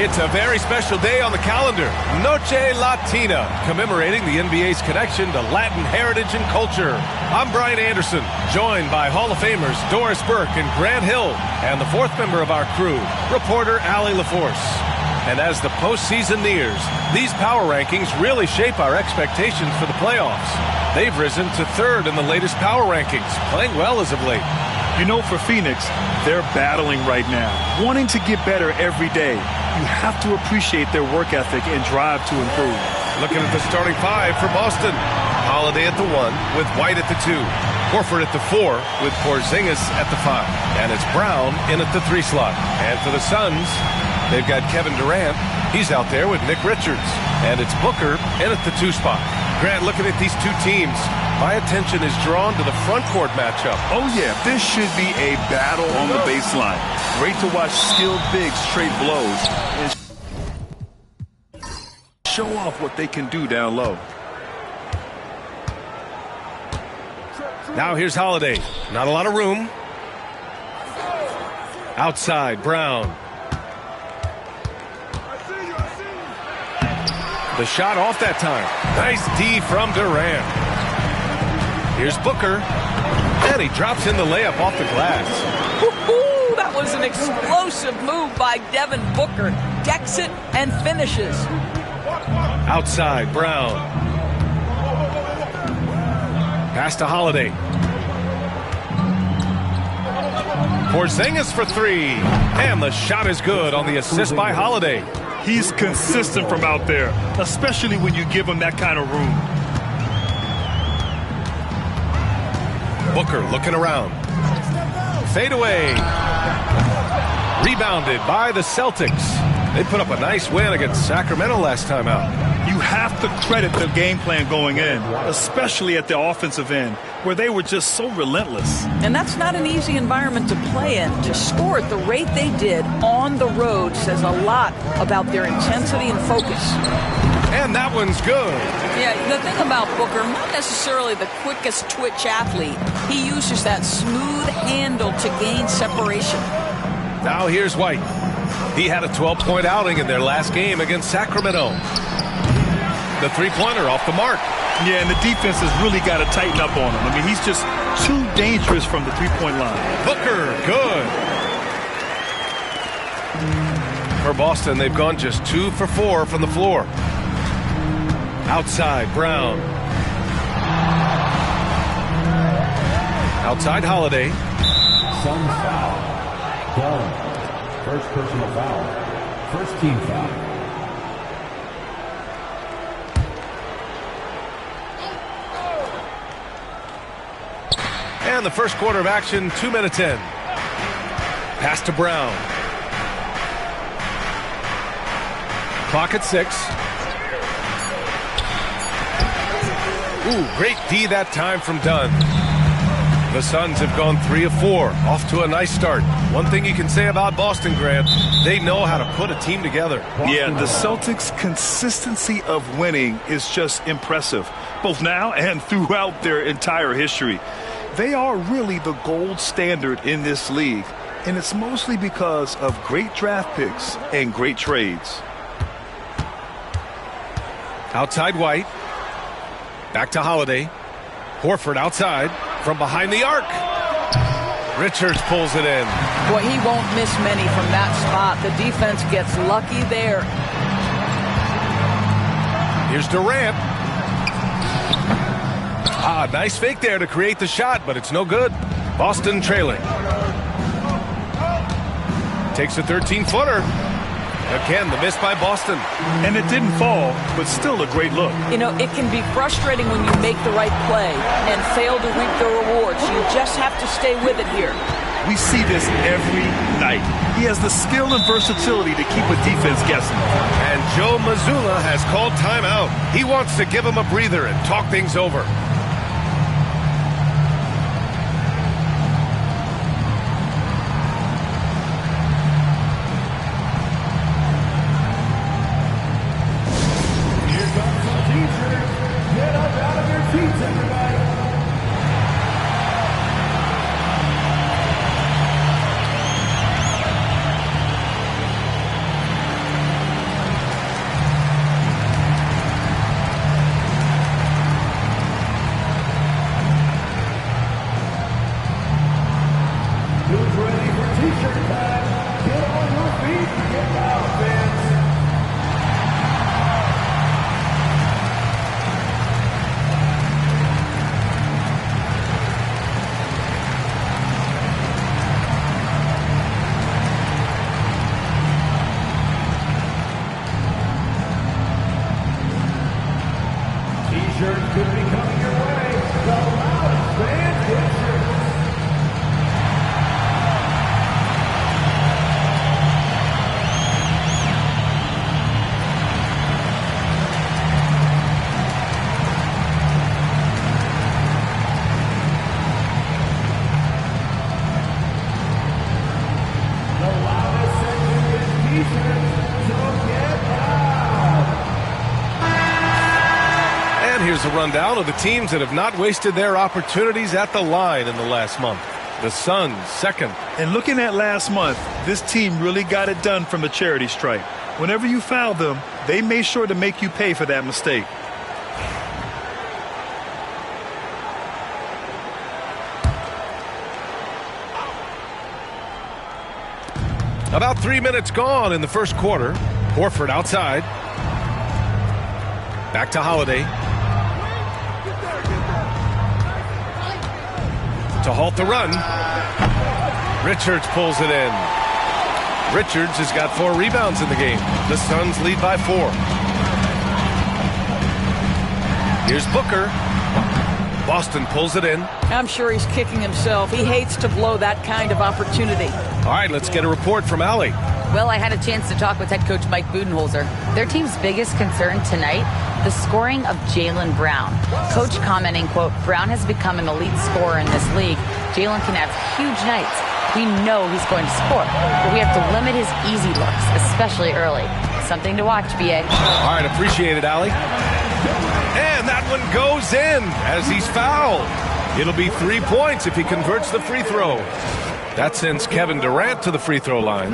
It's a very special day on the calendar, Noche Latina, commemorating the NBA's connection to Latin heritage and culture. I'm Brian Anderson, joined by Hall of Famers Doris Burke and Grant Hill, and the fourth member of our crew, reporter Allie LaForce. And as the postseason nears, these power rankings really shape our expectations for the playoffs. They've risen to third in the latest power rankings, playing well as of late. You know, for Phoenix, they're battling right now, wanting to get better every day. You have to appreciate their work ethic and drive to improve. Looking at the starting five for Boston. Holiday at the 1 with White at the 2. Horford at the 4 with Porzingis at the 5. And it's Brown in at the 3 slot. And for the Suns, they've got Kevin Durant. He's out there with Nick Richards. And it's Booker in at the 2 spot. Grant, looking at these two teams, my attention is drawn to the front court matchup. Oh, yeah, this should be a battle on the baseline. Great to watch skilled bigs trade blows and show off what they can do down low. Now here's Holiday. Not a lot of room. Outside, Brown. The shot off that time. Nice D from Durant. Here's Booker. And he drops in the layup off the glass. Woo-hoo! That was an explosive move by Devin Booker. Decks it and finishes. Outside, Brown. Pass to Holiday. Porzingis for 3. And the shot is good on the assist by Holiday. He's consistent from out there, especially when you give him that kind of room. Booker looking around. Fade away. Rebounded by the Celtics. They put up a nice win against Sacramento last time out. You have to credit the game plan going in, especially at the offensive end, where they were just so relentless. And that's not an easy environment to play in. To score at the rate they did on the road says a lot about their intensity and focus. And that one's good. Yeah, the thing about Booker, not necessarily the quickest twitch athlete. He uses that smooth handle to gain separation. Now here's White. He had a 12-point outing in their last game against Sacramento. The three-pointer off the mark. Yeah, and the defense has really got to tighten up on him. I mean, he's just too dangerous from the three-point line. Booker, good. For Boston, they've gone just 2 for 4 from the floor. Outside, Brown. Outside, Holiday. Suns foul. Done. First personal foul. First team foul. And the first quarter of action, 2 minutes in. Pass to Brown. Clock at 6. Ooh, great D that time from Dunn. The Suns have gone 3 of 4, off to a nice start. One thing you can say about Boston, Grant, they know how to put a team together. Yeah, the Celtics' consistency of winning is just impressive, both now and throughout their entire history. They are really the gold standard in this league, and it's mostly because of great draft picks and great trades. Outside White. Back to Holiday. Horford outside from behind the arc. Richards pulls it in. Boy, he won't miss many from that spot. The defense gets lucky there. Here's Durant. Ah, nice fake there to create the shot, but it's no good. Boston trailing. Takes a 13-footer. Again, the miss by Boston. And it didn't fall, but still a great look. You know, it can be frustrating when you make the right play and fail to reap the rewards. You just have to stay with it here. We see this every night. He has the skill and versatility to keep a defense guessing. And Joe Mazzulla has called timeout. He wants to give him a breather and talk things over. T-shirt time. Get on your feet and get loud, fans. T-shirts could be coming your way. The loudest fan T-shirts. The loudest section is T-shirts, so get loud. And here's a rundown of the teams that have not wasted their opportunities at the line in the last month. The Suns, second. And looking at last month, this team really got it done from the charity stripe. Whenever you foul them, they made sure to make you pay for that mistake. About 3 minutes gone in the first quarter. Horford outside. Back to Holiday. To halt the run. Richards pulls it in. Richards has got 4 rebounds in the game. The Suns lead by 4. Here's Booker. Boston pulls it in. I'm sure he's kicking himself. He hates to blow that kind of opportunity. All right, let's get a report from Allie. Well, I had a chance to talk with head coach Mike Budenholzer. Their team's biggest concern tonight, the scoring of Jaylen Brown. Coach commenting, quote, Brown has become an elite scorer in this league. Jaylen can have huge nights. We know he's going to score, but we have to limit his easy looks, especially early. Something to watch, BA. All right, appreciate it, Allie. And that one goes in as he's fouled. It'll be 3 points if he converts the free throw. That sends Kevin Durant to the free throw line.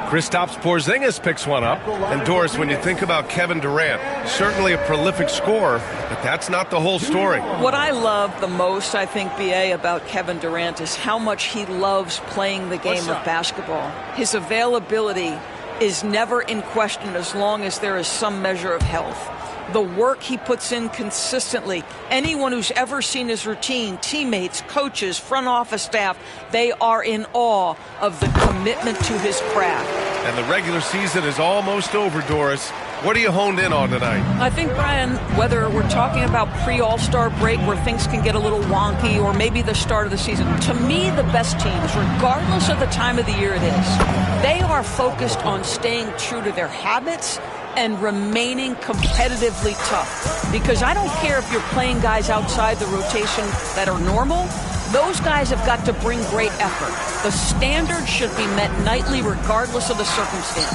Kristaps Porzingis picks one up. And Doris, when you think about Kevin Durant, certainly a prolific scorer, but that's not the whole story. What I love the most, I think, BA, about Kevin Durant is how much he loves playing the game of basketball. His availability is never in question as long as there is some measure of health. The work he puts in consistently. Anyone who's ever seen his routine, teammates, coaches, front office staff, they are in awe of the commitment to his craft. And the regular season is almost over, Doris. What are you honed in on tonight? I think, Brian, whether we're talking about pre-All-Star break where things can get a little wonky or maybe the start of the season, to me the best teams, regardless of the time of the year it is, they are focused on staying true to their habits and remaining competitively tough. Because I don't care if you're playing guys outside the rotation that are normal, those guys have got to bring great effort. The standard should be met nightly regardless of the circumstance.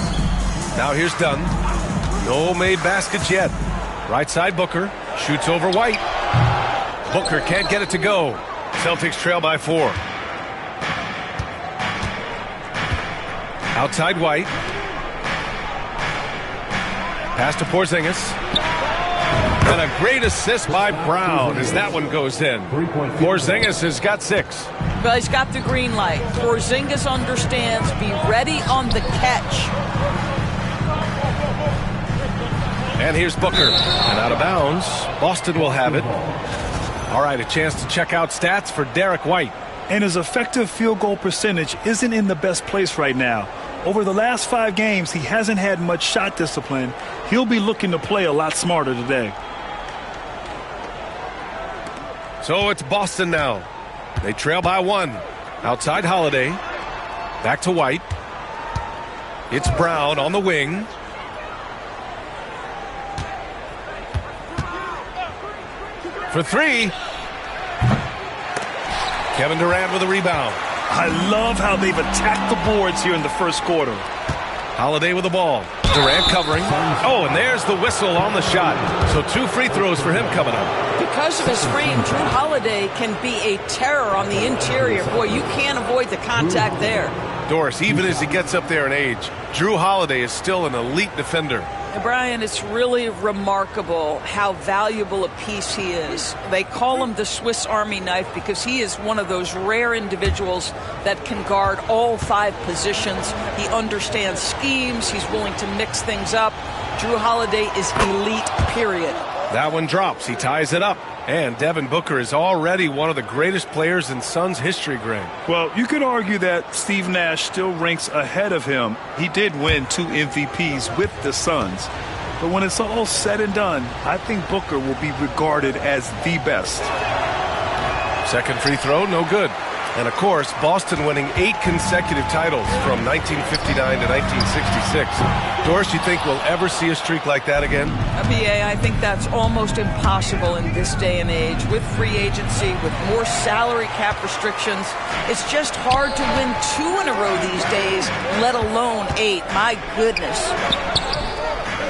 Now here's Dunn. No made baskets yet. Right side Booker. Shoots over White. Booker can't get it to go. Celtics trail by 4. Outside White. Pass to Porzingis. And a great assist by Brown as that one goes in. Porzingis has got 6. Well, he's got the green light. Porzingis understands. Be ready on the catch. And here's Booker. And out of bounds. Boston will have it. All right, a chance to check out stats for Derek White. And his effective field goal percentage isn't in the best place right now. Over the last 5 games, he hasn't had much shot discipline. He'll be looking to play a lot smarter today. So it's Boston now. They trail by 1. Outside Holiday. Back to White. It's Brown on the wing. For 3. Kevin Durant with a rebound. I love how they've attacked the boards here in the first quarter. Holiday with the ball. Durant covering. Oh, and there's the whistle on the shot. So 2 free throws for him coming up. Because of his frame, Drew Holiday can be a terror on the interior. Boy, you can't avoid the contact there. Doris, even as he gets up there in age, Drew Holiday is still an elite defender. Brian, it's really remarkable how valuable a piece he is. They call him the Swiss Army knife because he is one of those rare individuals that can guard all 5 positions. He understands schemes. He's willing to mix things up. Drew Holiday is elite, period. That one drops. He ties it up. And Devin Booker is already one of the greatest players in Suns history, Greg. Well, you could argue that Steve Nash still ranks ahead of him. He did win 2 MVPs with the Suns. But when it's all said and done, I think Booker will be regarded as the best. Second free throw, no good. And, of course, Boston winning 8 consecutive titles from 1959 to 1966. Doris, you think we'll ever see a streak like that again? BA, I think that's almost impossible in this day and age. With free agency, with more salary cap restrictions, it's just hard to win 2 in a row these days, let alone 8. My goodness.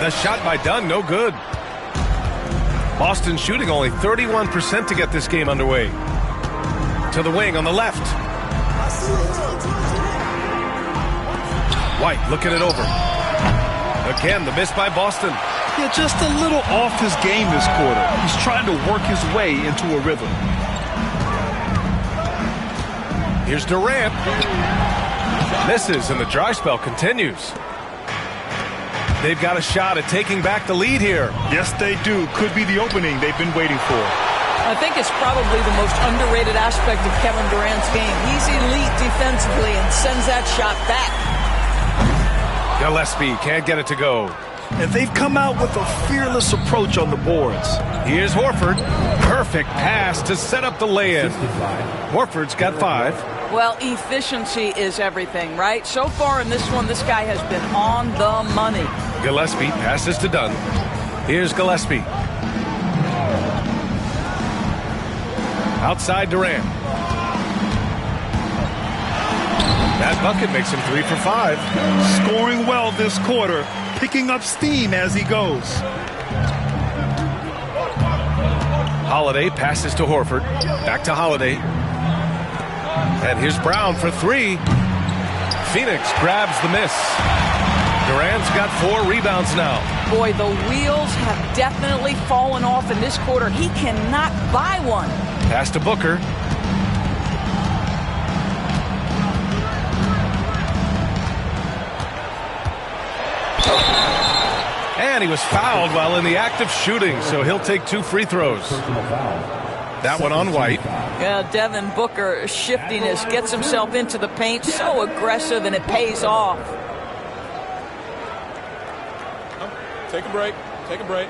The shot by Dunn, no good. Boston shooting only 31% to get this game underway. To the wing on the left. White looking it over. Again, the miss by Boston. Yeah, just a little off his game this quarter. He's trying to work his way into a rhythm. Here's Durant. Misses, and the dry spell continues. They've got a shot at taking back the lead here. Yes, they do. Could be the opening they've been waiting for. I think it's probably the most underrated aspect of Kevin Durant's game. He's elite defensively and sends that shot back. Gillespie can't get it to go. And they've come out with a fearless approach on the boards. Here's Horford. Perfect pass to set up the lay-in. Horford's got 5. Well, efficiency is everything, right? So far in this one, this guy has been on the money. Gillespie passes to Dunn. Here's Gillespie. Outside Durant. That bucket makes him 3 for 5. Scoring well this quarter, picking up steam as he goes. Holiday passes to Horford. Back to Holiday. And here's Brown for 3. Phoenix grabs the miss. Durant's got 4 rebounds now. Boy, the wheels have definitely fallen off in this quarter. He cannot buy one. Pass to Booker. And he was fouled while in the act of shooting, so he'll take 2 free throws. That one on White. Yeah, Devin Booker, shiftiness, gets himself into the paint, so aggressive, and it pays off. Take a break. Take a break.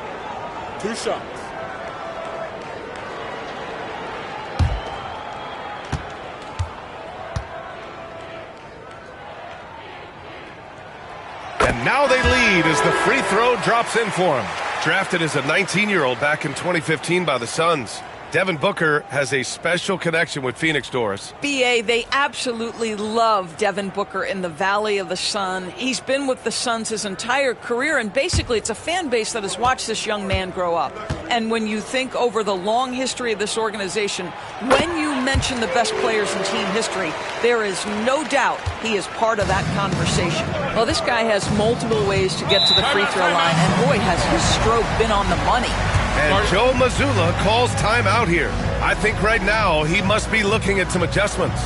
2 shots. And now they lead as the free throw drops in for him. Drafted as a 19-year-old back in 2015 by the Suns, Devin Booker has a special connection with Phoenix, Doris. BA, they absolutely love Devin Booker in the Valley of the Sun. He's been with the Suns his entire career, and basically it's a fan base that has watched this young man grow up. And when you think over the long history of this organization, when you mention the best players in team history, there is no doubt he is part of that conversation. Well, this guy has multiple ways to get to the free throw line, and boy, has his stroke been on the money. And Joe Mazzulla calls timeout here. I think right now he must be looking at some adjustments.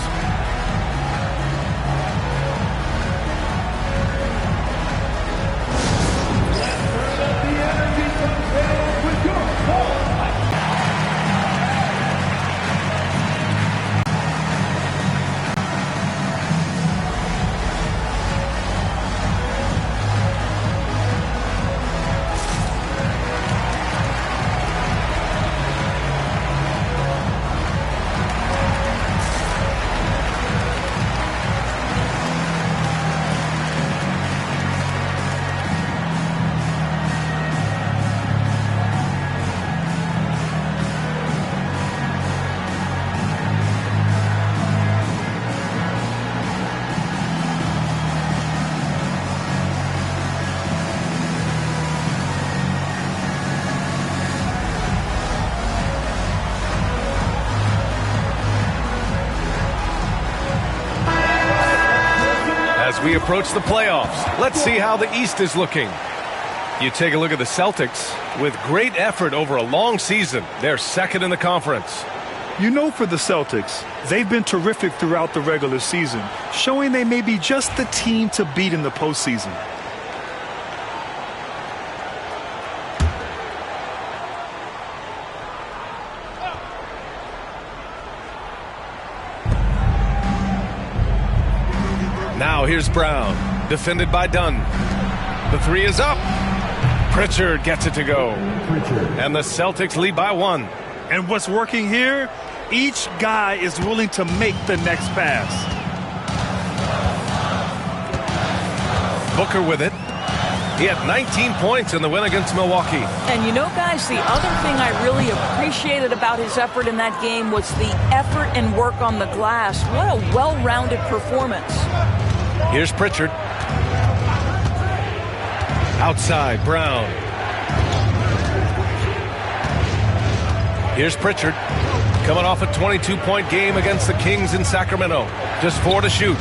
As we approach the playoffs, let's see how the East is looking. You take a look at the Celtics. With great effort over a long season, they're second in the conference. You know, for the Celtics, they've been terrific throughout the regular season, showing they may be just the team to beat in the postseason. Now here's Brown, defended by Dunn. The three is up. Pritchard gets it to go. And the Celtics lead by 1. And what's working here? Each guy is willing to make the next pass. Booker with it. He had 19 points in the win against Milwaukee. And you know, guys, the other thing I really appreciated about his effort in that game was the effort and work on the glass. What a well-rounded performance. Here's Pritchard. Outside, Brown. Here's Pritchard. Coming off a 22-point game against the Kings in Sacramento. Just 4 to shoot.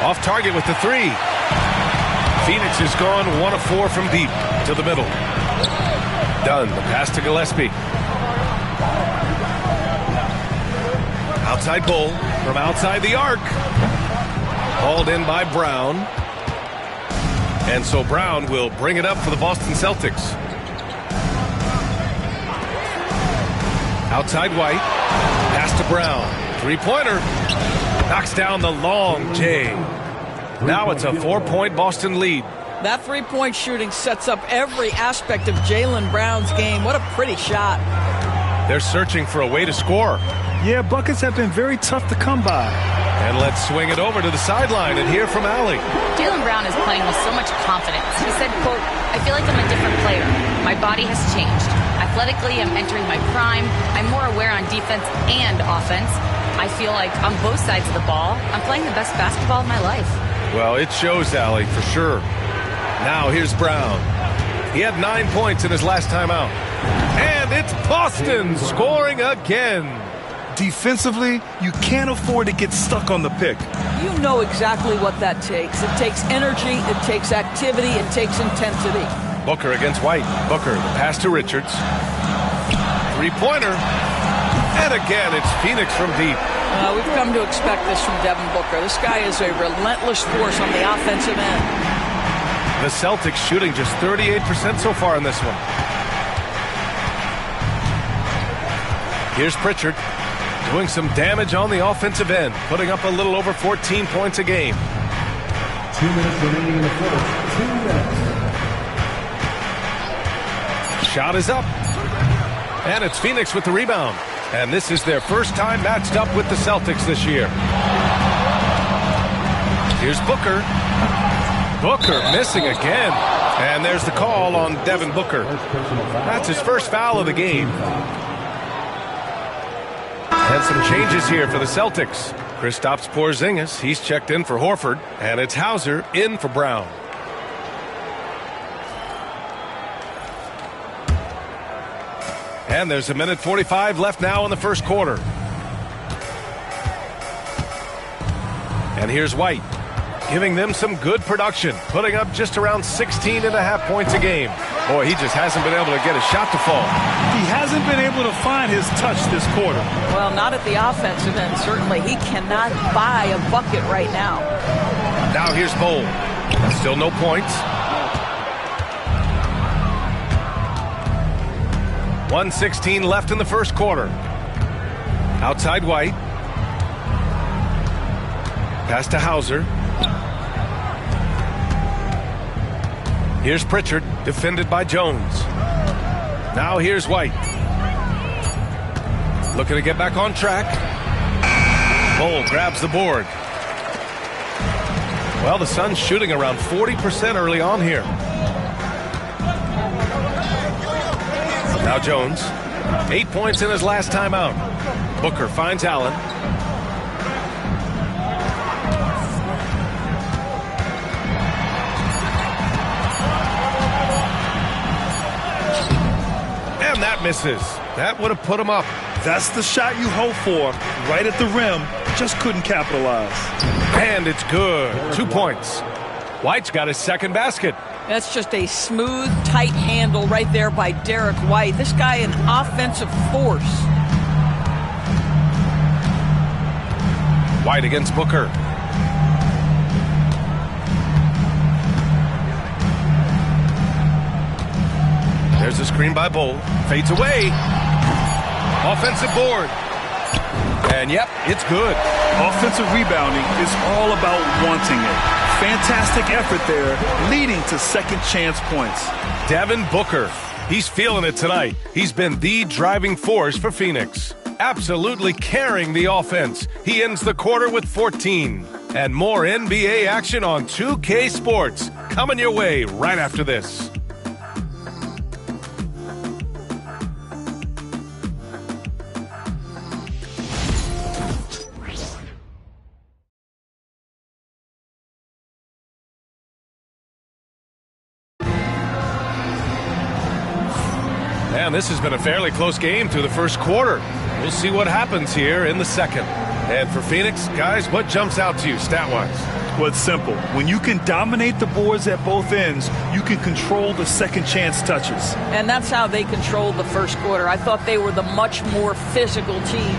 Off target with the 3. Phoenix is gone 1 of 4 from deep to the middle. Dunn, the pass to Gillespie. Outside Bull from outside the arc. Hauled in by Brown. And so Brown will bring it up for the Boston Celtics. Outside White. Pass to Brown. Three-pointer. Knocks down the long J. Now it's a 4-point Boston lead. That three-point shooting sets up every aspect of Jaylen Brown's game. What a pretty shot. They're searching for a way to score. Yeah, buckets have been very tough to come by. And let's swing it over to the sideline and hear from Allie. Jaylen Brown is playing with so much confidence. He said, quote, "I feel like I'm a different player. My body has changed. Athletically, I'm entering my prime. I'm more aware on defense and offense. I feel like on both sides of the ball, I'm playing the best basketball of my life." Well, it shows, Allie, for sure. Now here's Brown. He had 9 points in his last time out. And it's Boston scoring again. Defensively, you can't afford to get stuck on the pick. You know exactly what that takes. It takes energy, it takes activity, it takes intensity. Booker against White. Booker, the pass to Richards. Three-pointer. And again, it's Phoenix from deep. We've come to expect this from Devin Booker. This guy is a relentless force on the offensive end. The Celtics shooting just 38% so far in this one. Here's Pritchard doing some damage on the offensive end, putting up a little over 14 points a game. 2 minutes remaining in the fourth. 2 minutes. Shot is up. And it's Phoenix with the rebound. And this is their first time matched up with the Celtics this year. Here's Booker. Booker missing again. And there's the call on Devin Booker. That's his first foul of the game. And some changes here for the Celtics. Kristaps Porzingis, he's checked in for Horford. And it's Hauser in for Brown. And there's a minute 45 left now in the first quarter. And here's White, giving them some good production, putting up just around 16.5 points a game. Boy, he just hasn't been able to get a shot to fall. He hasn't been able to find his touch this quarter. Well, not at the offensive end, certainly. He cannot buy a bucket right now. Now here's Bowl. Still no points. 1:16 left in the first quarter. Outside White. Pass to Hauser. Here's Pritchard, defended by Jones. Now here's White. Looking to get back on track. Bowl grabs the board. Well, the Suns shooting around 40% early on here. Now Jones, 8 points in his last time out. Booker finds Allen. And that misses. That would have put him up. That's the shot you hope for. Right at the rim. Just couldn't capitalize. And it's good. 2 points. White's got his second basket. That's just a smooth, tight handle right there by Derek White. This guy, an offensive force. White against Booker. There's a screen by Bull. Fades away. Offensive board. And yep, it's good. Offensive rebounding is all about wanting it. Fantastic effort there, leading to second chance points. Devin Booker. He's feeling it tonight. He's been the driving force for Phoenix. Absolutely carrying the offense. He ends the quarter with 14. And more NBA action on 2K Sports. Coming your way right after this. And this has been a fairly close game through the first quarter. We'll see what happens here in the second. And for Phoenix, guys, what jumps out to you stat-wise? Well, it's simple. When you can dominate the boards at both ends, you can control the second chance touches. And that's how they controlled the first quarter. I thought they were the much more physical team.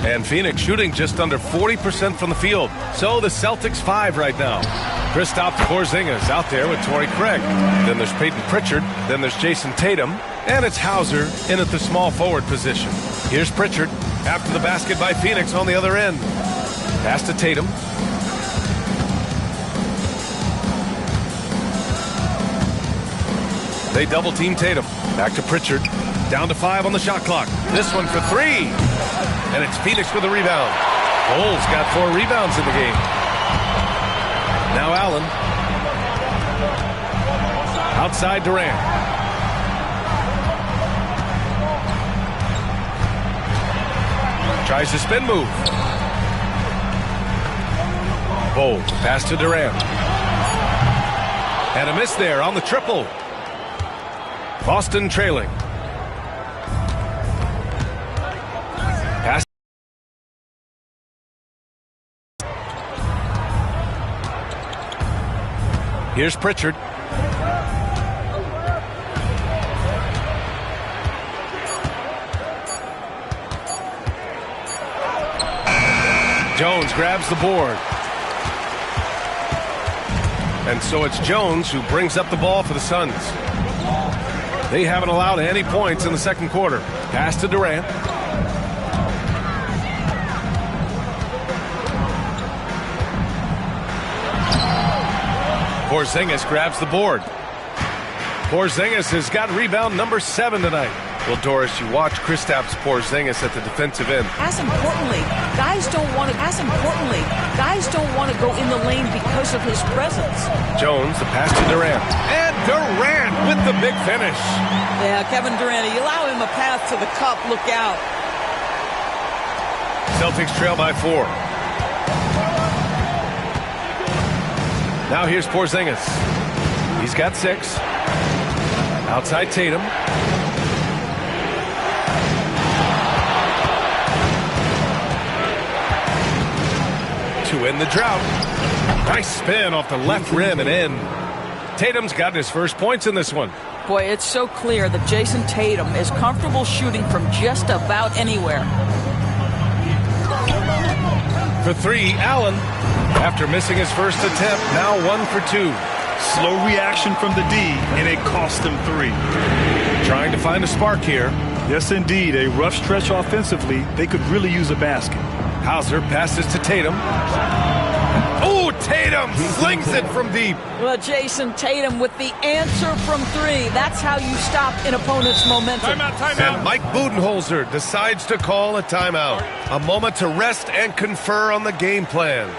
And Phoenix shooting just under 40% from the field. So the Celtics 5 right now. Kristaps Porzingis out there with Torrey Craig. Then there's Peyton Pritchard. Then there's Jason Tatum. And it's Hauser in at the small forward position. Here's Pritchard after the basket by Phoenix on the other end. Pass to Tatum. They double team Tatum. Back to Pritchard. Down to 5 on the shot clock. This one for 3. And it's Phoenix with a rebound. Bull's got 4 rebounds in the game. Now Allen. Outside Durant. Tries the spin move. Bull, pass to Durant. And a miss there on the triple. Boston trailing. Pass. Here's Pritchard. Jones grabs the board. And so it's Jones who brings up the ball for the Suns. They haven't allowed any points in the second quarter. Pass to Durant. Porzingis grabs the board. Porzingis has got rebound number 7 tonight. Well, Doris, you watch Kristaps Porzingis at the defensive end. As importantly, guys don't want to go in the lane because of his presence. Jones, the pass to Durant. And Durant with the big finish. Yeah, Kevin Durant, you allow him a path to the cup, look out. Celtics trail by 4. Now here's Porzingis. He's got 6. Outside Tatum. To end the drought. Nice spin off the left rim and in. Tatum's got his first points in this one. Boy, it's so clear that Jason Tatum is comfortable shooting from just about anywhere. For 3, Allen. After missing his first attempt, now 1 for 2. Slow reaction from the D, and it cost him 3. Trying to find a spark here. Yes, indeed. A rough stretch offensively. They could really use a basket. Hauser passes to Tatum. Oh, Tatum slings it from deep. Well, Jason Tatum with the answer from 3. That's how you stop an opponent's momentum. Timeout. And Mike Budenholzer decides to call a timeout. A moment to rest and confer on the game plan.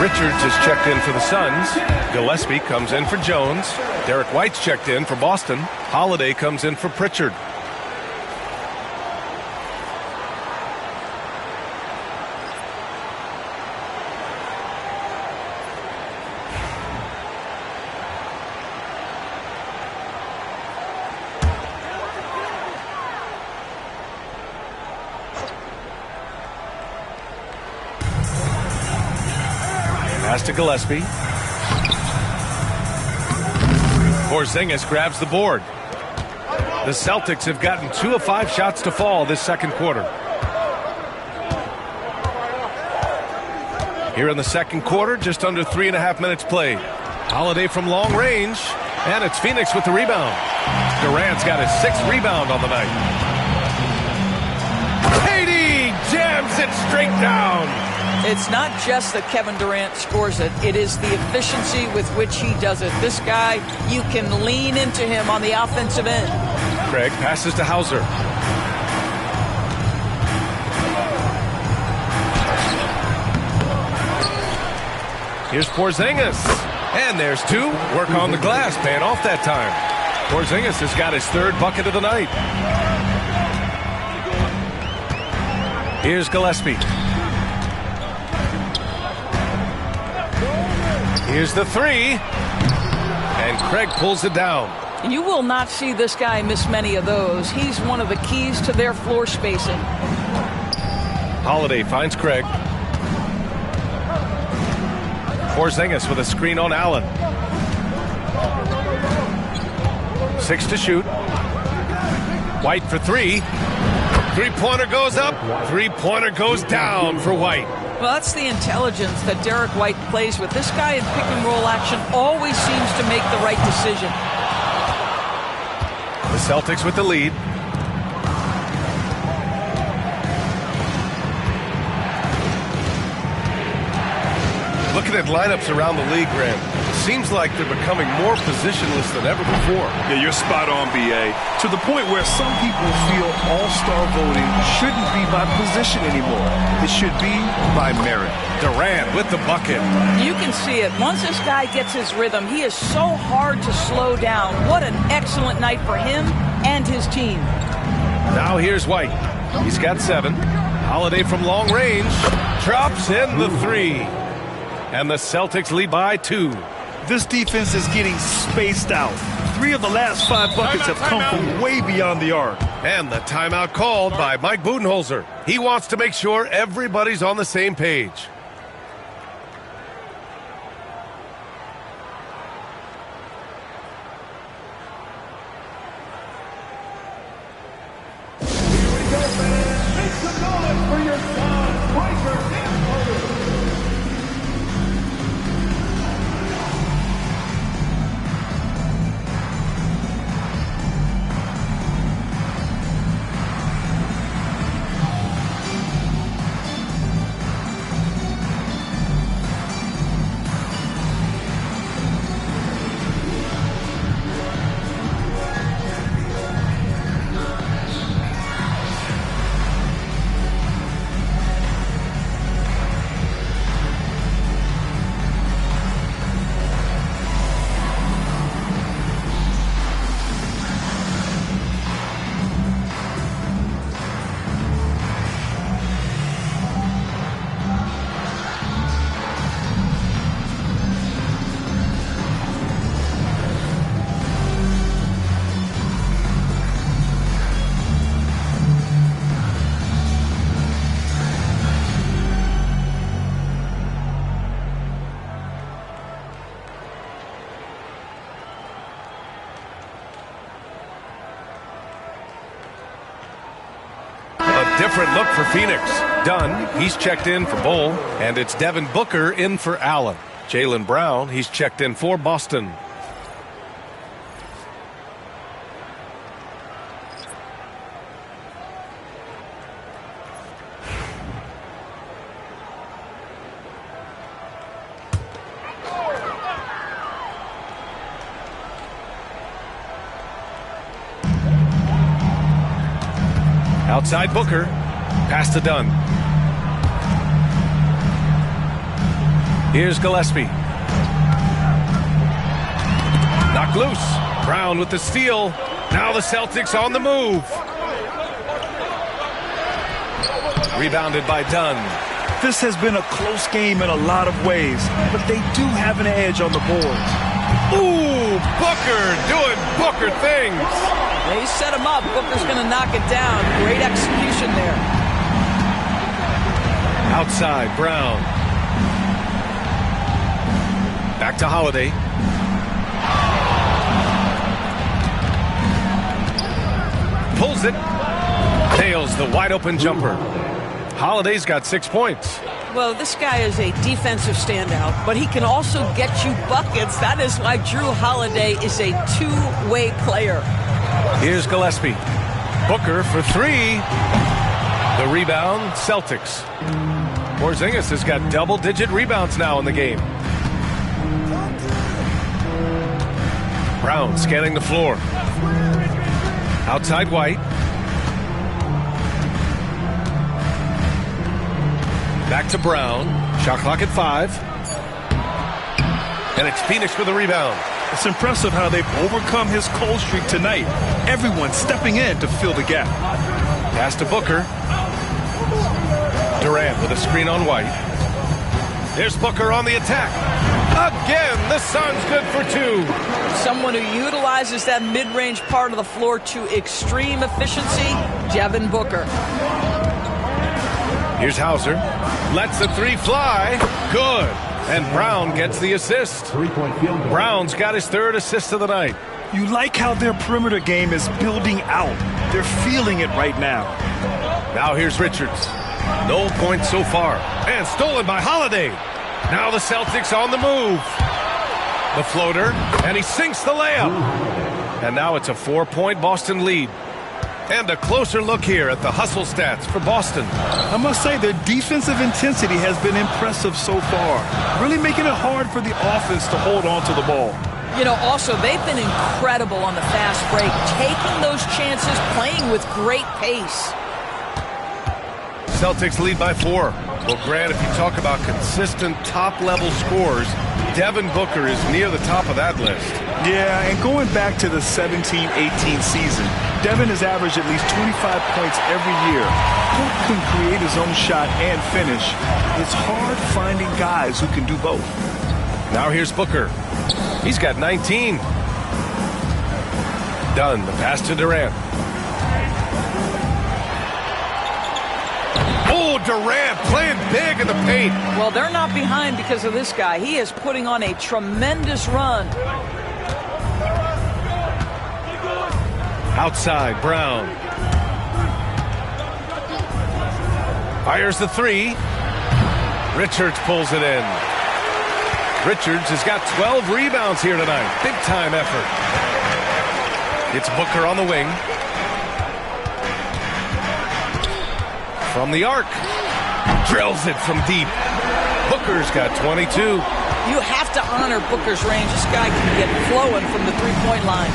Richards is checked in for the Suns. Gillespie comes in for Jones. Derek White's checked in for Boston. Holiday comes in for Pritchard. Pass to Gillespie. Porzingis grabs the board. The Celtics have gotten 2 of 5 shots to fall this second quarter. Here in the second quarter, just under 3.5 minutes played. Holiday from long range, and it's Phoenix with the rebound. Durant's got his 6th rebound on the night. KD jams it straight down. It's not just that Kevin Durant scores it. It is the efficiency with which he does it. This guy, you can lean into him on the offensive end. Craig passes to Hauser. Here's Porzingis. And there's 2. Work on the glass, paying off that time. Porzingis has got his 3rd bucket of the night. Here's Gillespie. Here's the 3. And Craig pulls it down. You will not see this guy miss many of those. He's one of the keys to their floor spacing. Holiday finds Craig. Porzingis with a screen on Allen. 6 to shoot. White for 3. 3-pointer goes up. 3-pointer goes down for White. Well, that's the intelligence that Derek White plays with. This guy in pick-and-roll action always seems to make the right decision. The Celtics with the lead. Looking at lineups around the league, Graham, seems like they're becoming more positionless than ever before. Yeah, you're spot on, B.A. To the point where some people feel all-star voting shouldn't be by position anymore. It should be by merit. Durant with the bucket. You can see it. Once this guy gets his rhythm, he is so hard to slow down. What an excellent night for him and his team. Now here's White. He's got 7. Holiday from long range. Drops in the 3. And the Celtics lead by 2. This defense is getting spaced out. 3 of the last 5 buckets have come from way beyond the arc. And the timeout called by Mike Budenholzer. He wants to make sure everybody's on the same page. Different look for Phoenix. Dunn, he's checked in for Bull, and it's Devin Booker in for Allen. Jaylen Brown, he's checked in for Boston. Outside Booker, pass to Dunn. Here's Gillespie. Knocked loose. Brown with the steal. Now the Celtics on the move. Rebounded by Dunn. This has been a close game in a lot of ways, but they do have an edge on the boards. Ooh, Booker doing Booker things. They set him up. Booker's going to knock it down. Great execution there. Outside, Brown. Back to Holiday. Pulls it. Nails the wide open jumper. Holiday's got 6 points. Well, this guy is a defensive standout, but he can also get you buckets. That is why Drew Holiday is a two-way player. Here's Gillespie. Booker for three. The rebound, Celtics. Porzingis has got double-digit rebounds now in the game. Brown scanning the floor. Outside White. Back to Brown. Shot clock at 5. And it's Phoenix for the rebound. It's impressive how they've overcome his cold streak tonight. Everyone stepping in to fill the gap. Pass to Booker. Durant with a screen on White. There's Booker on the attack. Again, the Suns good for 2. Someone who utilizes that mid-range part of the floor to extreme efficiency, Devin Booker. Here's Hauser. Lets the 3 fly. Good. And Brown gets the assist. 3-point field goal. Brown's got his 3rd assist of the night. You like how their perimeter game is building out. They're feeling it right now. Now here's Richards. No points so far. And stolen by Holiday. Now the Celtics on the move. The floater. And he sinks the layup. And now it's a 4-point Boston lead. And a closer look here at the hustle stats for Boston. I must say their defensive intensity has been impressive so far. Really making it hard for the offense to hold on to the ball. You know, also, they've been incredible on the fast break, taking those chances, playing with great pace. Celtics lead by 4. Well, Grant, if you talk about consistent top-level scores, Devin Booker is near the top of that list. Yeah, and going back to the 17-18 season, Devin has averaged at least 25 points every year. Booker can create his own shot and finish. It's hard finding guys who can do both. Now here's Booker. He's got 19. Done. The pass to Durant. Oh, Durant playing big in the paint. Well, they're not behind because of this guy. He is putting on a tremendous run. Outside, Brown. Fires the 3. Richards pulls it in. Richards has got 12 rebounds here tonight. Big time effort. It's Booker on the wing. From the arc. Drills it from deep. Booker's got 22. You have to honor Booker's range. This guy can get flowing from the three-point line.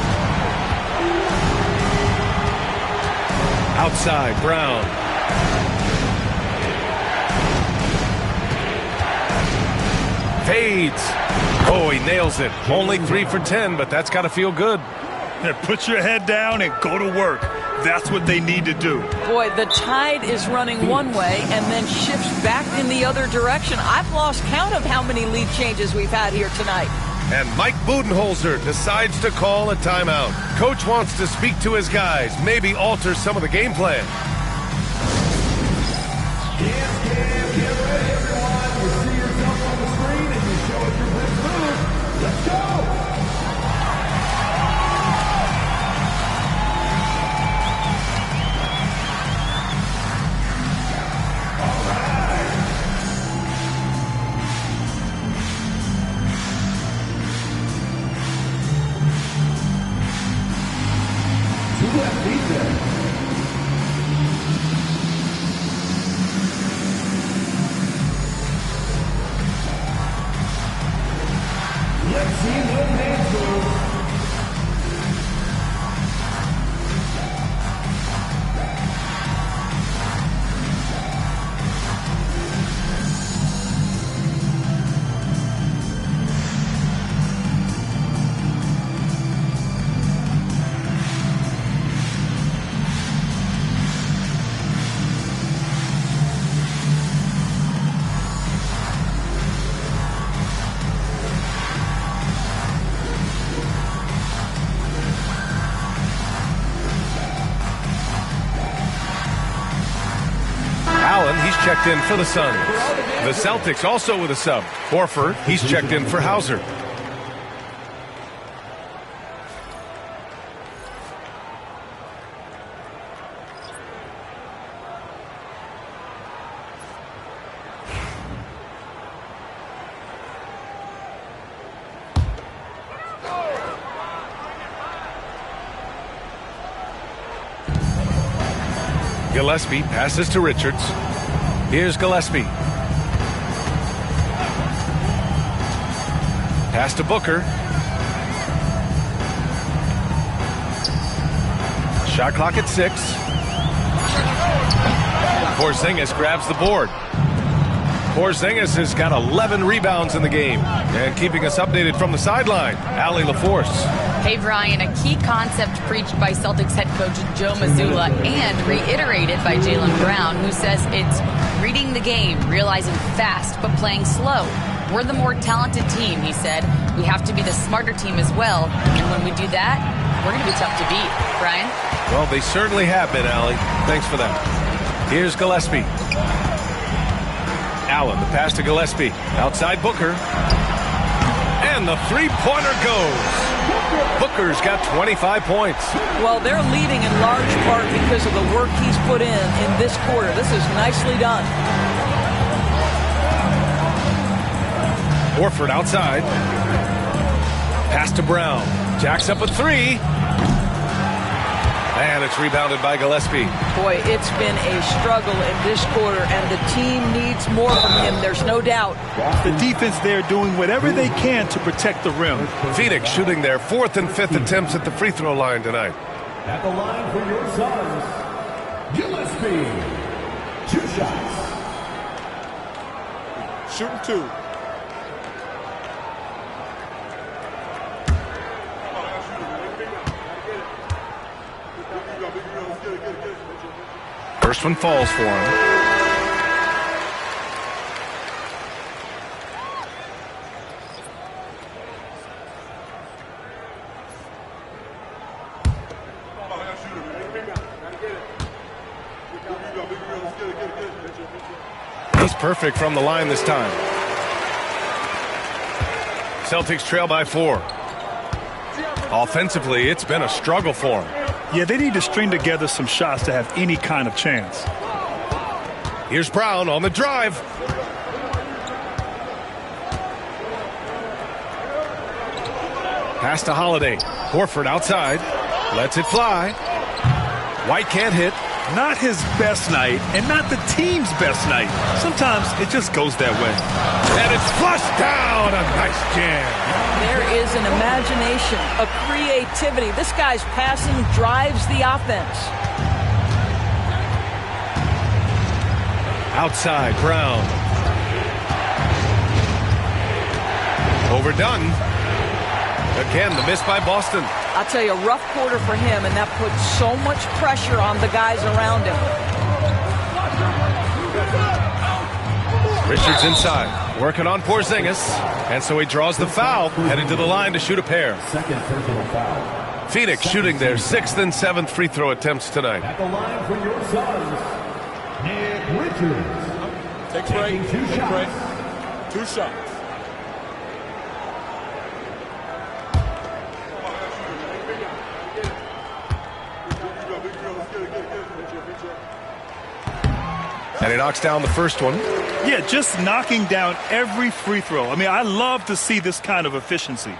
Outside, Brown. Fades. Oh, he nails it. Only 3 for 10, but that's got to feel good. Yeah, put your head down and go to work. That's what they need to do. Boy, the tide is running one way and then shifts back in the other direction. I've lost count of how many lead changes we've had here tonight. And Mike Budenholzer decides to call a timeout. Coach wants to speak to his guys, maybe alter some of the game plan. Get ready, everyone. You see yourself on the screen and you show us your best move. Let's go. Let's see what hands move. Allen, he's checked in for the Suns. The Celtics also with a sub. Horford, he's checked in for Hauser. Gillespie passes to Richards. Here's Gillespie. Pass to Booker. Shot clock at 6. Porzingis grabs the board. Porzingis has got 11 rebounds in the game. And keeping us updated from the sideline, Allie LaForce. Hey, Brian, a key concept preached by Celtics head coach Joe Mazzulla and reiterated by Jaylen Brown, who says it's reading the game, realizing fast, but playing slow. We're the more talented team, he said. We have to be the smarter team as well. And when we do that, we're going to be tough to beat. Brian? Well, they certainly have been, Allie. Thanks for that. Here's Gillespie. Allen, the pass to Gillespie. Outside Booker. And the three-pointer goes. Booker's got 25 points. Well, they're leading in large part because of the work he's put in this quarter. This is nicely done. Horford outside. Pass to Brown. Jacks up a 3. And it's rebounded by Gillespie. Boy, it's been a struggle in this quarter, and the team needs more from him, there's no doubt. The defense there doing whatever they can to protect the rim. Phoenix shooting their 4th and 5th attempts at the free throw line tonight. At the line for your Suns, Gillespie. 2 shots. Shooting 2. First one falls for him. He's perfect from the line this time. Celtics trail by 4. Offensively, it's been a struggle for him. Yeah, they need to string together some shots to have any kind of chance. Here's Brown on the drive. Pass to Holiday. Horford outside. Lets it fly. White can't hit. Not his best night, and not the team's best night. Sometimes it just goes that way. And it's flushed down. A nice jam. There is an imagination, a creativity. This guy's passing drives the offense. Outside, Brown. Overdone. Again, the miss by Boston. I'll tell you, a rough quarter for him, and that puts so much pressure on the guys around him. Richards inside, working on Porzingis, and so he draws the foul, headed to the line to shoot a pair. Second personal foul. Phoenix shooting their 6th and 7th free throw attempts tonight. At the line for your Suns, Nick Richards. Take a break. Taking 2 Take a shots. break. 2 shots. And he knocks down the first one. Yeah, just knocking down every free throw. I mean, I love to see this kind of efficiency.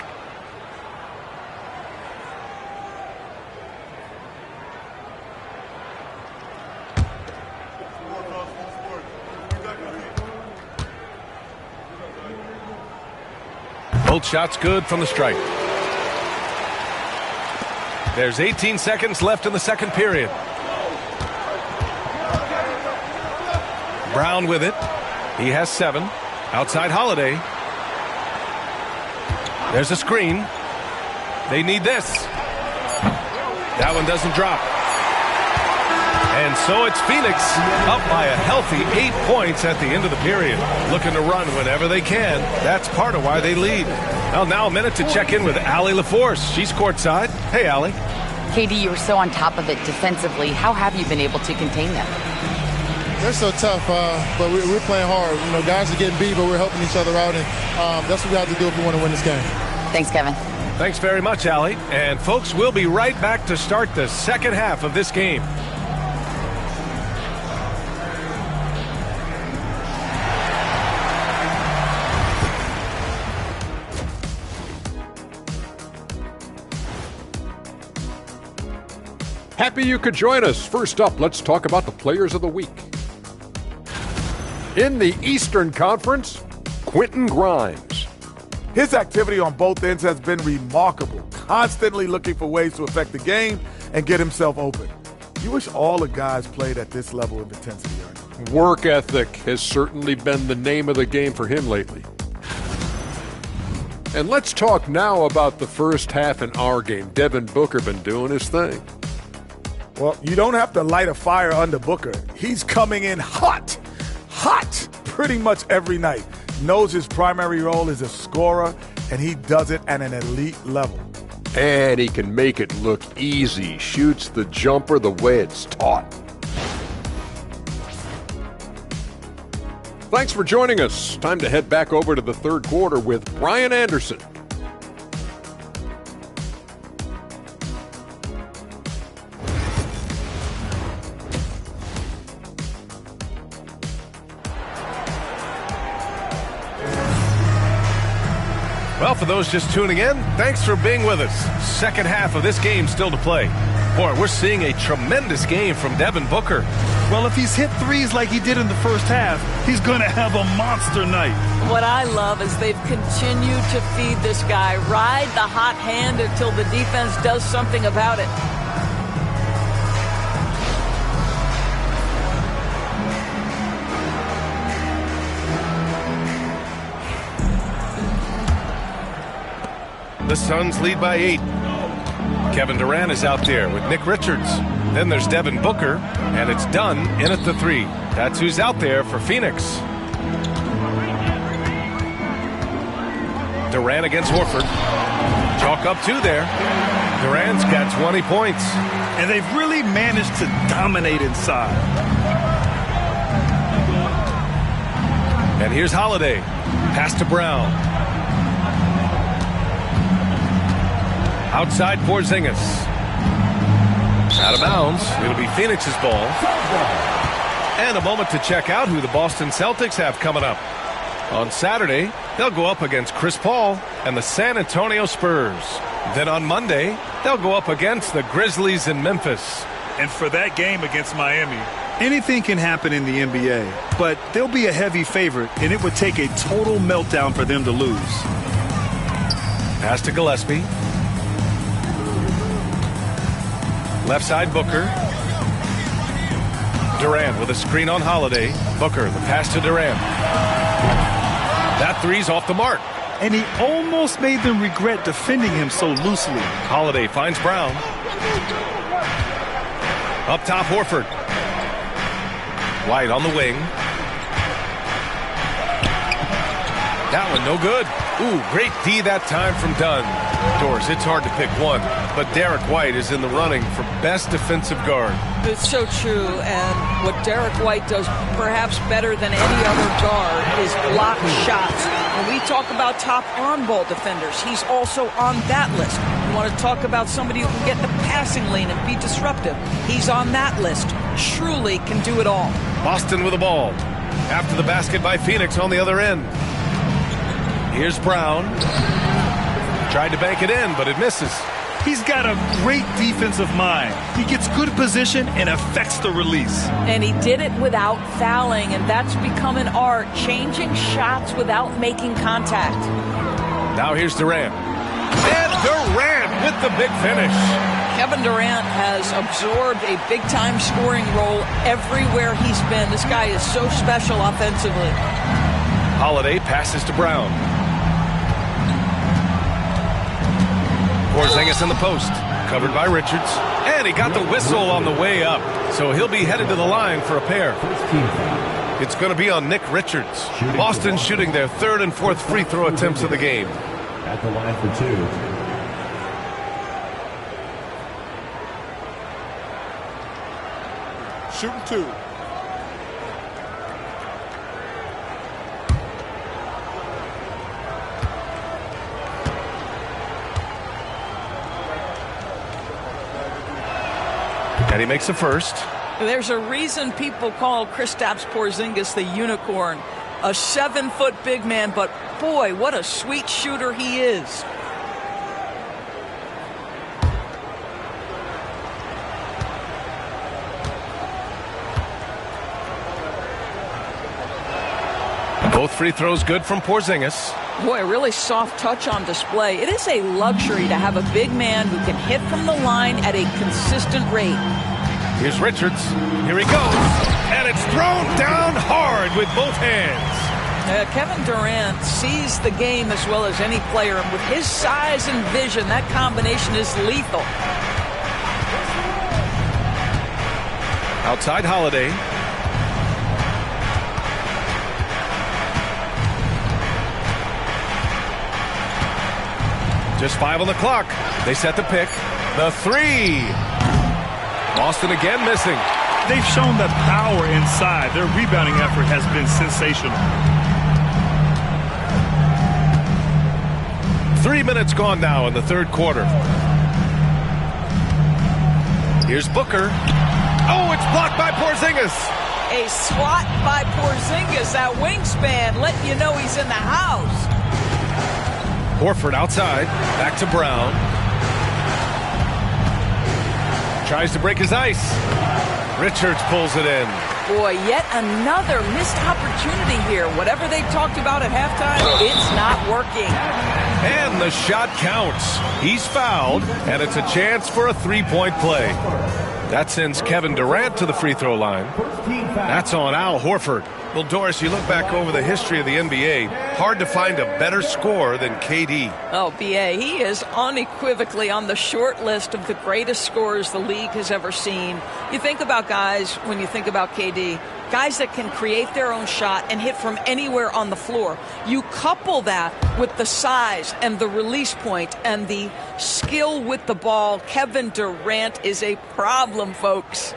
Both shots good from the stripe. There's 18 seconds left in the second period. Brown with it. He has 7. Outside Holiday. There's a screen. They need this. That one doesn't drop. And so it's Phoenix up by a healthy 8 points at the end of the period. Looking to run whenever they can. That's part of why they lead. Well, now a minute to check in with Allie LaForce. She's courtside. Hey, Allie. KD, you were so on top of it defensively. How have you been able to contain them? They're so tough, but we're playing hard. You know, guys are getting beat, but we're helping each other out, and that's what we have to do if we want to win this game. Thanks, Kevin. Thanks very much, Allie. And folks, we'll be right back to start the second half of this game. Happy you could join us. First up, let's talk about the players of the week. In the Eastern Conference, Quentin Grimes. His activity on both ends has been remarkable, constantly looking for ways to affect the game and get himself open. You wish all the guys played at this level of intensity, Ernie. Work ethic has certainly been the name of the game for him lately. And let's talk now about the first half in our game. Devin Booker been doing his thing. Well, you don't have to light a fire under Booker. He's coming in hot, pretty much every night. Knows his primary role is a scorer, and he does it at an elite level. And he can make it look easy. Shoots the jumper the way it's taught. Thanks for joining us. Time to head back over to the third quarter with Brian Anderson. Well, for those just tuning in, thanks for being with us. Second half of this game still to play. Boy, we're seeing a tremendous game from Devin Booker. Well, if he's hit threes like he did in the first half, he's going to have a monster night. What I love is they've continued to feed this guy. Ride the hot hand until the defense does something about it. The Suns lead by 8. Kevin Durant is out there with Nick Richards. Then there's Devin Booker, and it's Dunn in at the 3. That's who's out there for Phoenix. Durant against Horford. Chalk up 2 there. Durant's got 20 points. And they've really managed to dominate inside. And here's Holiday. Pass to Brown. Outside Porzingis. Out of bounds. It'll be Phoenix's ball. And a moment to check out who the Boston Celtics have coming up. On Saturday, they'll go up against Chris Paul and the San Antonio Spurs. Then on Monday, they'll go up against the Grizzlies in Memphis. And for that game against Miami, anything can happen in the NBA, but they'll be a heavy favorite, and it would take a total meltdown for them to lose. Pass to Gillespie. Left side, Booker. Durant with a screen on Holiday. Booker, the pass to Durant. That three's off the mark. And he almost made them regret defending him so loosely. Holiday finds Brown. Up top, Horford. White on the wing. That one no good. Ooh, great D that time from Dunn. Doors, it's hard to pick one, but Derek White is in the running for best defensive guard. It's so true, and what Derek White does perhaps better than any other guard is block shots. When we talk about top on-ball defenders, he's also on that list. You want to talk about somebody who can get in the passing lane and be disruptive. He's on that list. Truly can do it all. Boston with the ball. After the basket by Phoenix on the other end. Here's Brown. Tried to bank it in, but it misses. He's got a great defensive mind. He gets good position and affects the release. And he did it without fouling, and that's become an art, changing shots without making contact. Now here's Durant. And Durant with the big finish. Kevin Durant has absorbed a big-time scoring role everywhere he's been. This guy is so special offensively. Holiday passes to Brown. Porzingis in the post, covered by Richards, and he got the whistle on the way up, so he'll be headed to the line for a pair. It's going to be on Nick Richards. Boston shooting their third and fourth free throw attempts of the game. At the line for 2. Shooting 2. And he makes the first. There's a reason people call Kristaps Porzingis the unicorn. A 7-foot big man, but boy, what a sweet shooter he is. Both free throws good from Porzingis. Boy, a really soft touch on display. It is a luxury to have a big man who can hit from the line at a consistent rate. Here's Richards. Here he goes. And it's thrown down hard with both hands. Kevin Durant sees the game as well as any player, and with his size and vision, that combination is lethal. Outside Holiday. Just 5 on the clock. They set the pick. The three. Boston again missing. They've shown that power inside. Their rebounding effort has been sensational. 3 minutes gone now in the third quarter. Here's Booker. Oh, it's blocked by Porzingis. A swat by Porzingis. That wingspan letting you know he's in the house. Horford outside. Back to Brown. Tries to break his ice. Richards pulls it in. Boy, yet another missed opportunity here. Whatever they talked about at halftime, it's not working. And the shot counts. He's fouled, and it's a chance for a three-point play. That sends Kevin Durant to the free throw line. That's on Al Horford. Well, Doris, you look back over the history of the NBA, hard to find a better scorer than KD. Oh, B.A., he is unequivocally on the short list of the greatest scorers the league has ever seen. You think about guys, when you think about KD, guys that can create their own shot and hit from anywhere on the floor. You couple that with the size and the release point and the skill with the ball. Kevin Durant is a problem, folks.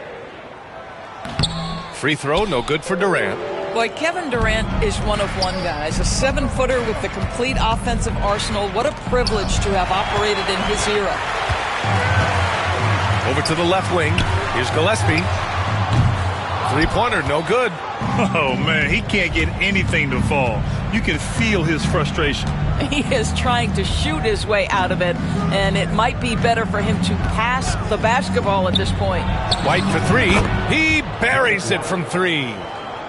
Free throw, no good for Durant. Boy, Kevin Durant is one of one, guys. A 7-footer with the complete offensive arsenal. What a privilege to have operated in his era. Over to the left wing. Here's Gillespie. Three-pointer, no good. Oh, man, he can't get anything to fall. You can feel his frustration. He is trying to shoot his way out of it, and it might be better for him to pass the basketball at this point. White for three. He buries it from three.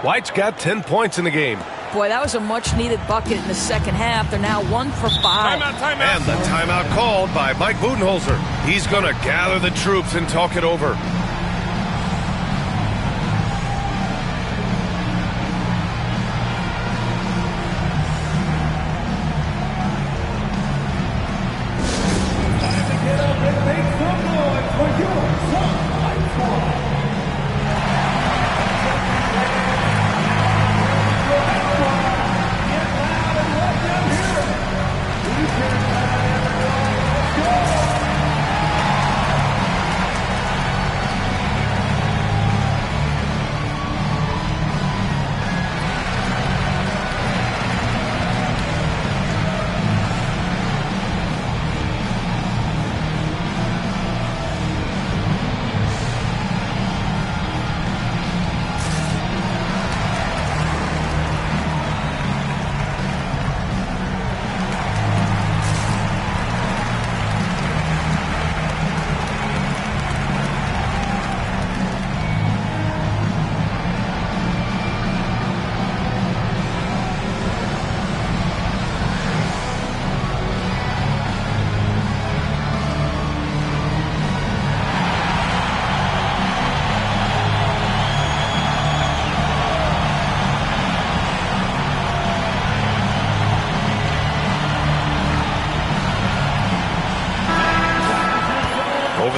White's got 10 points in the game. Boy, that was a much-needed bucket in the second half. They're now 1 for 5. Timeout. And the timeout called by Mike Budenholzer. He's going to gather the troops and talk it over.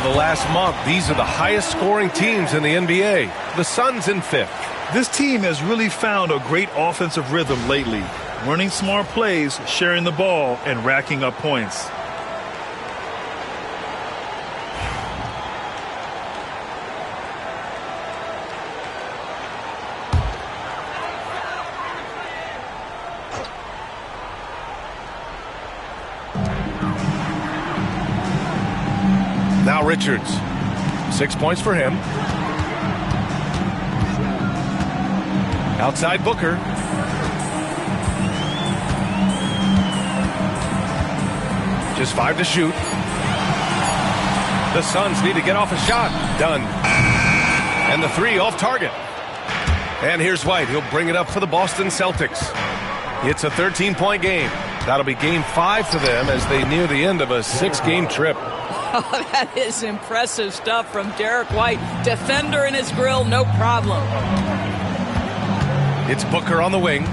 Last month, these are the highest scoring teams in the NBA. The Suns in 5th. This team has really found a great offensive rhythm lately, running smart plays, sharing the ball, and racking up points. Now Richards. 6 points for him. Outside Booker. Just 5 to shoot. The Suns need to get off a shot. Done. And the 3 off target. And here's White. He'll bring it up for the Boston Celtics. It's a 13-point game. That'll be game 5 for them as they near the end of a 6-game trip. Oh, that is impressive stuff from Derek White. Defender in his grill, no problem. It's Booker on the wing.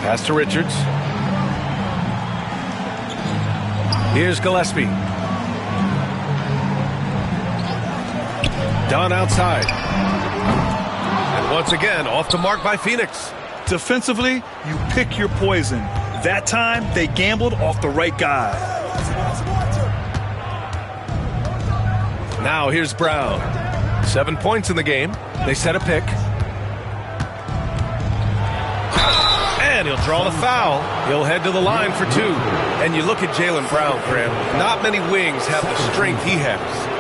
Pass to Richards. Here's Gillespie. Dunn outside. And once again, off the mark by Phoenix. Defensively, you pick your poison. That time, they gambled off the right guy. Now here's Brown. 7 points in the game. They set a pick. And he'll draw the foul. He'll head to the line for 2. And you look at Jaylen Brown, Graham. Not many wings have the strength he has.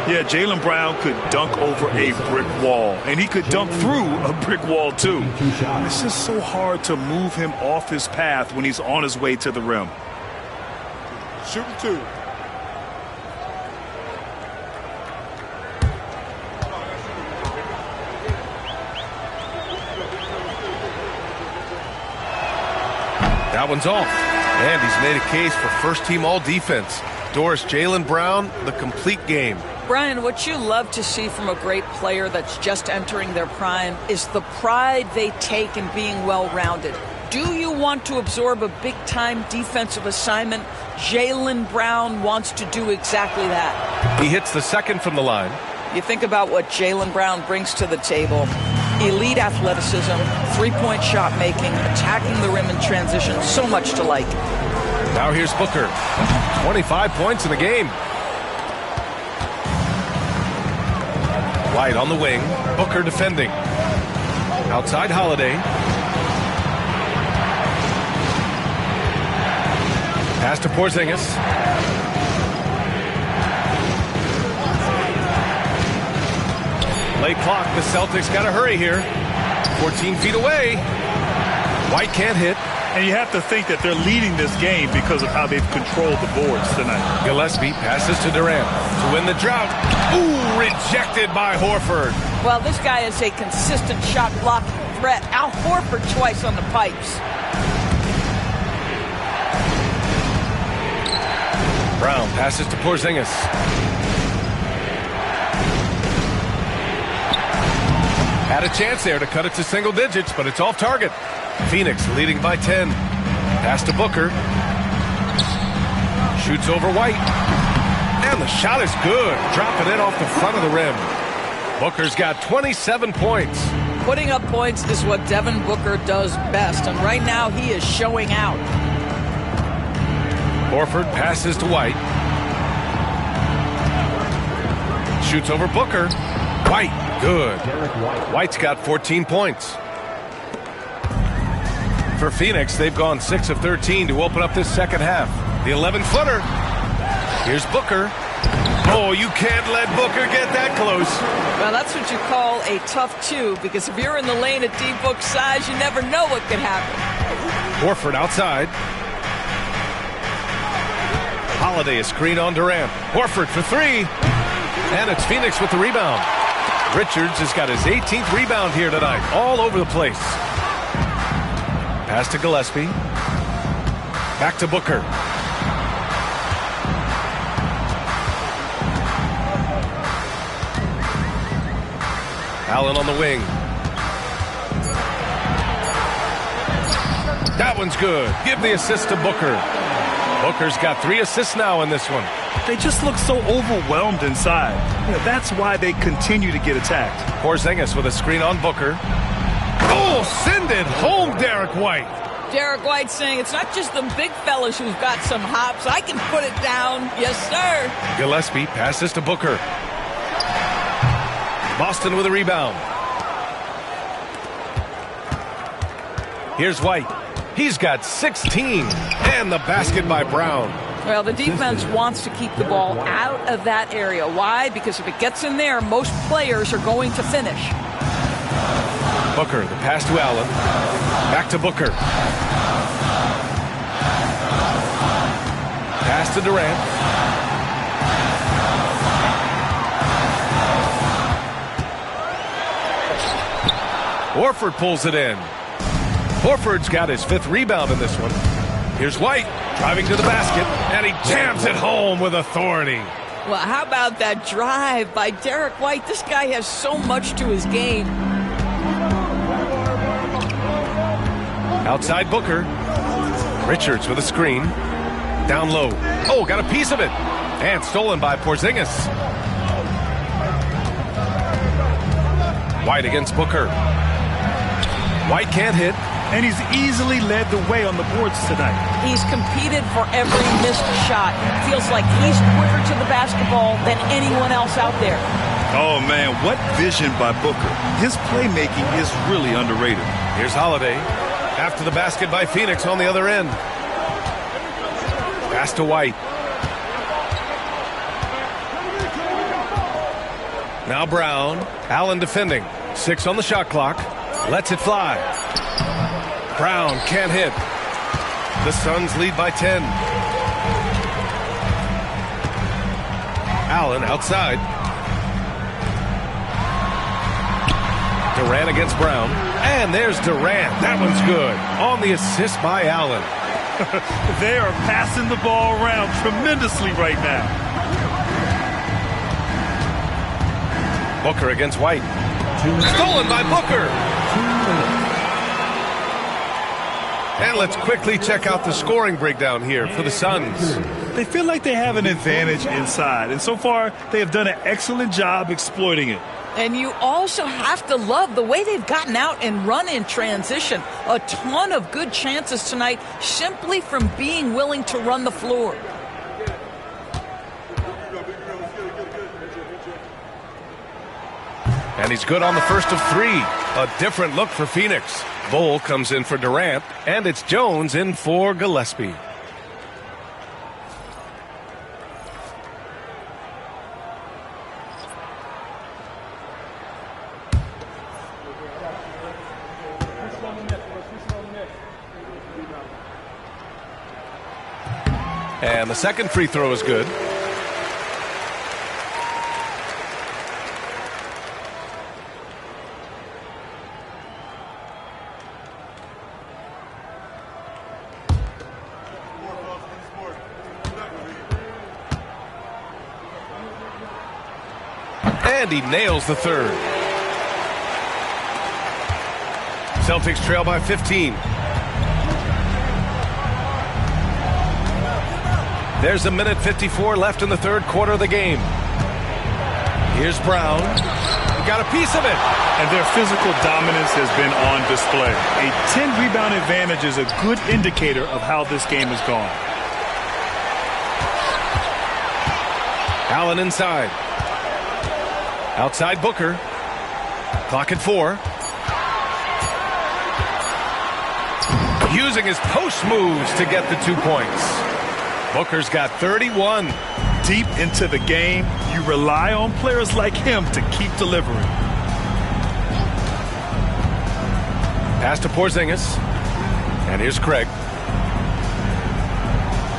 Yeah, Jaylen Brown could dunk over a brick wall. And he could dunk through a brick wall, too. It's just so hard to move him off his path when he's on his way to the rim. Shooting 2. That one's off. And he's made a case for first-team all-defense. Doris, Jaylen Brown, the complete game. Brian, what you love to see from a great player that's just entering their prime is the pride they take in being well-rounded. Do you want to absorb a big-time defensive assignment? Jaylen Brown wants to do exactly that. He hits the second from the line. You think about what Jaylen Brown brings to the table. Elite athleticism, three-point shot making, attacking the rim in transition, so much to like. Now here's Booker. 25 points in the game. White on the wing. Booker defending. Outside Holiday. Pass to Porzingis. Late clock. The Celtics got to hurry here. 14 feet away. White can't hit. And you have to think that they're leading this game because of how they've controlled the boards tonight. Gillespie passes to Durant to win the drought. Ooh, rejected by Horford. Well, this guy is a consistent shot blocking threat. Al Horford twice on the pipes. Brown passes to Porzingis. Had a chance there to cut it to single digits, but it's off target. Phoenix leading by 10. Pass to Booker. Shoots over White. And the shot is good. Dropping it off the front of the rim. Booker's got 27 points. Putting up points is what Devin Booker does best, and right now he is showing out. Horford passes to White. Shoots over Booker. White, good. White's got 14 points. For Phoenix, they've gone 6 of 13 to open up this second half. The 11-footer. Here's Booker. Oh, you can't let Booker get that close. Well, that's what you call a tough 2, because if you're in the lane at D-Book's size, you never know what could happen. Horford outside. Holiday is screen on Durant. Horford for 3. And it's Phoenix with the rebound. Richards has got his 18th rebound here tonight. All over the place. Pass to Gillespie. Back to Booker. Allen on the wing. That one's good. Give the assist to Booker. Booker's got 3 assists now in this one. They just look so overwhelmed inside. That's why they continue to get attacked. Porzingis with a screen on Booker. Oh, send it home, Derek White. Derek White saying it's not just the big fellas who've got some hops. I can put it down. Yes, sir. Gillespie passes to Booker. Boston with a rebound. Here's White. He's got 16. And the basket by Brown. Well, the defense wants to keep the ball out of that area. Why? Because if it gets in there, most players are going to finish. Booker, the pass to Allen. Back to Booker. Pass to Durant. Horford pulls it in. Horford's got his 5th rebound in this one. Here's White driving to the basket, and he jams it home with authority. Well, how about that drive by Derek White? This guy has so much to his game. Outside Booker. Richards with a screen. Down low. Oh, got a piece of it. And stolen by Porzingis. White against Booker. White can't hit. And he's easily led the way on the boards tonight. He's competed for every missed shot. Feels like he's quicker to the basketball than anyone else out there. Oh, man, what vision by Booker. His playmaking is really underrated. Here's Holiday. After the basket by Phoenix on the other end. Pass to White. Now Brown. Allen defending. 6 on the shot clock. Lets it fly. Brown can't hit. The Suns lead by 10. Allen outside. Durant against Brown. And there's Durant. That one's good. On the assist by Allen. They are passing the ball around tremendously right now. Booker against White. Stolen by Booker. And let's quickly check out the scoring breakdown here for the Suns. They feel like they have an advantage inside, and so far they have done an excellent job exploiting it. And you also have to love the way they've gotten out and run in transition. A ton of good chances tonight simply from being willing to run the floor. And he's good on the first of 3. A different look for Phoenix. Bull comes in for Durant, and it's Jones in for Gillespie. And the second free throw is good. And he nails the third. Celtics trail by 15. There's 1:54 left in the third quarter of the game. Here's Brown. He got a piece of it. And their physical dominance has been on display. A 10-rebound advantage is a good indicator of how this game has gone. Allen inside. Outside Booker. Clock at 4. Using his post moves to get the 2 points. Booker's got 31. Deep into the game, you rely on players like him to keep delivering. Pass to Porzingis. And here's Craig.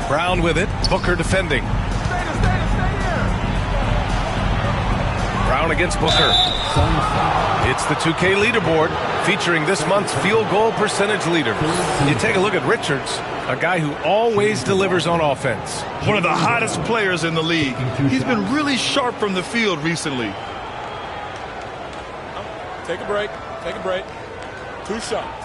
Brown with it. Booker defending. Brown against Booker. It's the 2K leaderboard featuring this month's field goal percentage leaders. You take a look at Richards, a guy who always delivers on offense. One of the hottest players in the league. He's been really sharp from the field recently. Take a break. Take a break. 2 shots.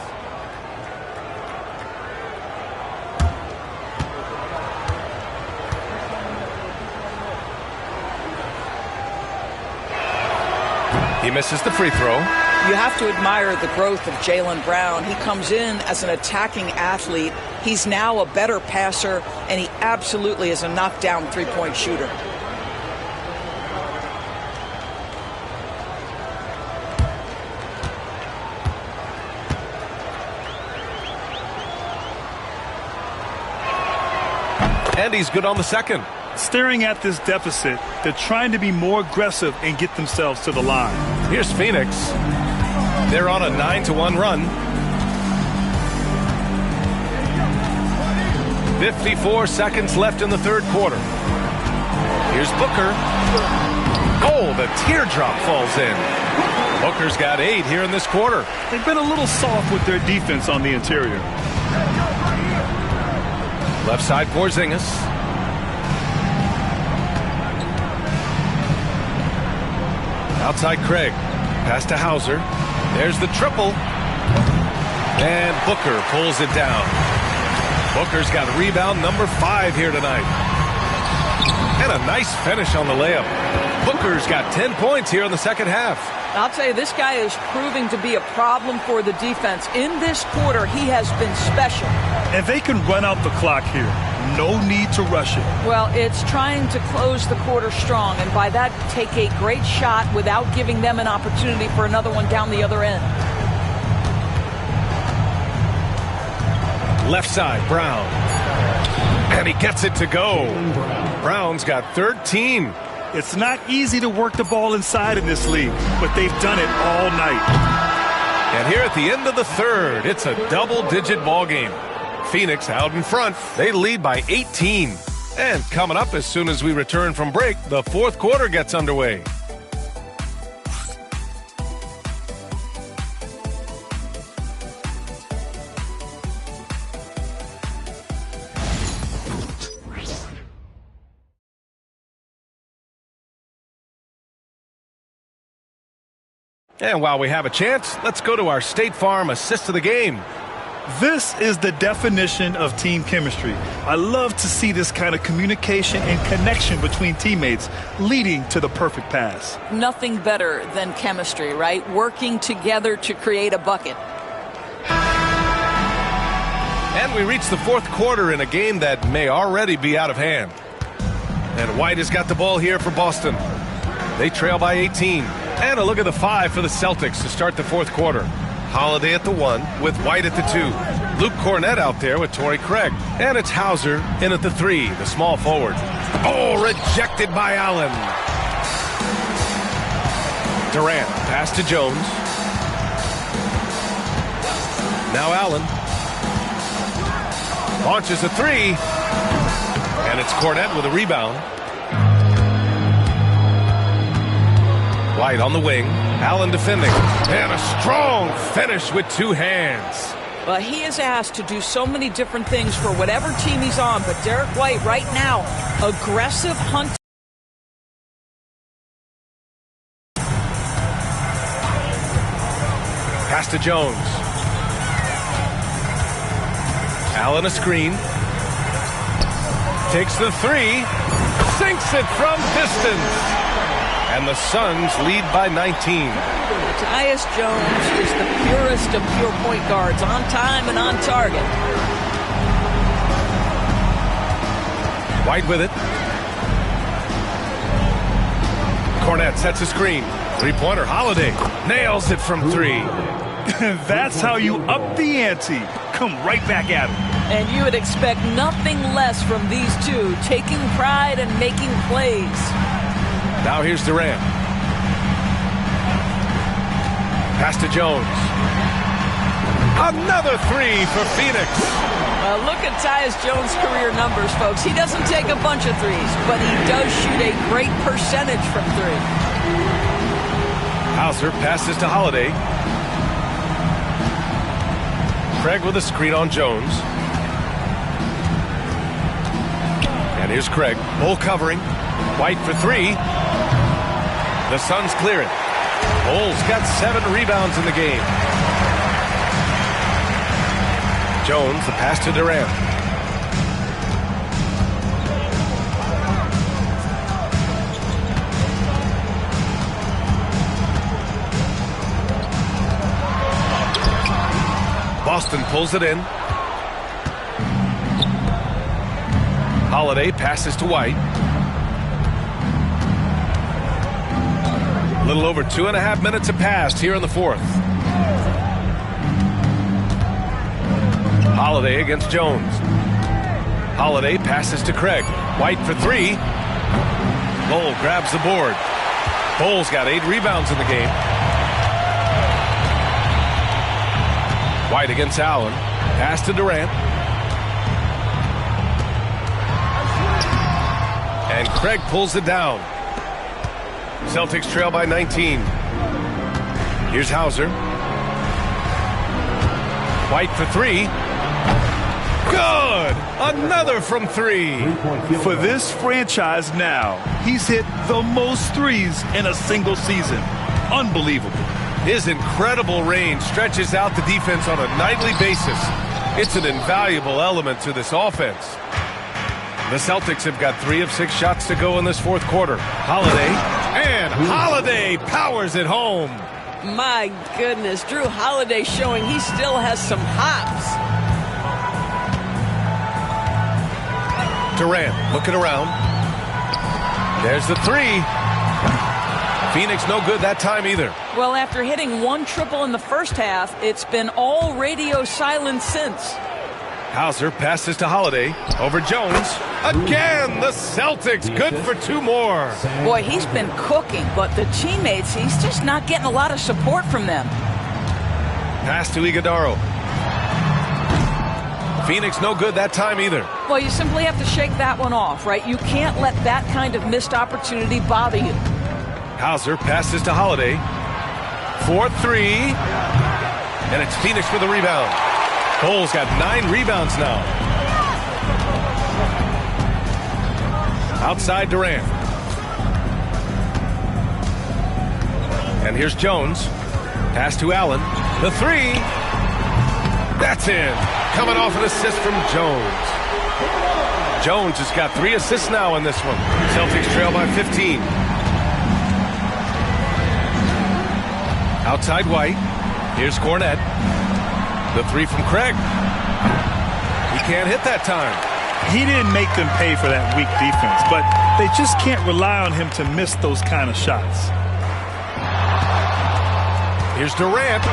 He misses the free throw. You have to admire the growth of Jaylen Brown. He comes in as an attacking athlete. He's now a better passer, and he absolutely is a knockdown three-point shooter. And he's good on the second. Staring at this deficit, they're trying to be more aggressive and get themselves to the line. Here's Phoenix. They're on a 9-1 run. 54 seconds left in the third quarter. Here's Booker. Oh, the teardrop falls in. Booker's got 8 here in this quarter. They've been a little soft with their defense on the interior. Left side Porzingis. Outside Craig. Pass to Hauser. There's the triple. And Booker pulls it down. Booker's got rebound number 5 here tonight. And a nice finish on the layup. Booker's got 10 points here in the second half. I'll tell you, this guy is proving to be a problem for the defense. In this quarter, he has been special. And they can run out the clock here. No need to rush it. Well, it's trying to close the quarter strong, and by that, take a great shot without giving them an opportunity for another one down the other end. Left side, Brown. And he gets it to go. Brown's got 13. It's not easy to work the ball inside in this league, but they've done it all night. And here at the end of the third, it's a double-digit ball game. Phoenix out in front. They lead by 18. And coming up as soon as we return from break, the fourth quarter gets underway. And while we have a chance, let's go to our State Farm assist of the game. This is the definition of team chemistry. I love to see this kind of communication and connection between teammates leading to the perfect pass. Nothing better than chemistry, right? Working together to create a bucket. And we reach the fourth quarter in a game that may already be out of hand. And White has got the ball here for Boston. They trail by 18. And a look at the 5 for the Celtics to start the fourth quarter. Holiday at the 1 with White at the 2. Luke Cornett out there with Torrey Craig. And it's Hauser in at the 3, the small forward. Oh, rejected by Allen. Durant, pass to Jones. Now Allen. Launches a 3. And it's Cornett with a rebound. White on the wing. Allen defending. And a strong finish with 2 hands. Well, he is asked to do so many different things for whatever team he's on, but Derek White right now, aggressive hunt. Pass to Jones. Allen a screen. Takes the 3. Sinks it from distance. And the Suns lead by 19. Tyus Jones is the purest of pure point guards, on time and on target. White with it. Cornett sets a screen. Three-pointer, Holiday. Nails it from 3. That's how you up the ante. Come right back at him. And you would expect nothing less from these two, taking pride and making plays. Now here's Durant. Pass to Jones. Another 3 for Phoenix. Look at Tyus Jones' career numbers, folks. He doesn't take a bunch of threes, but he does shoot a great percentage from 3. Hauser passes to Holiday. Craig with a screen on Jones. And here's Craig. Bull covering. White for 3. The Suns clear it. Bull's got 7 rebounds in the game. Jones, the pass to Durant. Boston pulls it in. Holiday passes to White. A little over 2.5 minutes have passed here in the fourth. Holiday against Jones. Holiday passes to Craig. White for three. Bull grabs the board. Bull's got 8 rebounds in the game. White against Allen. Pass to Durant. And Craig pulls it down. Celtics trail by 19. Here's Hauser. White for three. Good! Another from 3. For this franchise now, he's hit the most threes in a single season. Unbelievable. His incredible range stretches out the defense on a nightly basis. It's an invaluable element to this offense. The Celtics have got 3 of 6 shots to go in this fourth quarter. Holiday, and Holiday powers it home. My goodness, Drew Holiday showing he still has some hops. Durant looking around. There's the 3. Phoenix no good that time either. Well, after hitting 1 triple in the first half, it's been all radio silence since. Hauser passes to Holiday. Over Jones. Again, the Celtics good for 2 more. Boy, he's been cooking, but the teammates, he's just not getting a lot of support from them. Pass to Iguodala. Phoenix no good that time either. Well, you simply have to shake that one off, right? You can't let that kind of missed opportunity bother you. Hauser passes to Holiday. 4-3. And it's Phoenix for the rebound. Bull's got 9 rebounds now. Outside Durant. And here's Jones. Pass to Allen. The 3. That's in. Coming off an assist from Jones. Jones has got 3 assists now in this one. Celtics trail by 15. Outside White. Here's Cornette. The 3 from Craig. He can't hit that time. He didn't make them pay for that weak defense, but they just can't rely on him to miss those kind of shots. Here's Durant.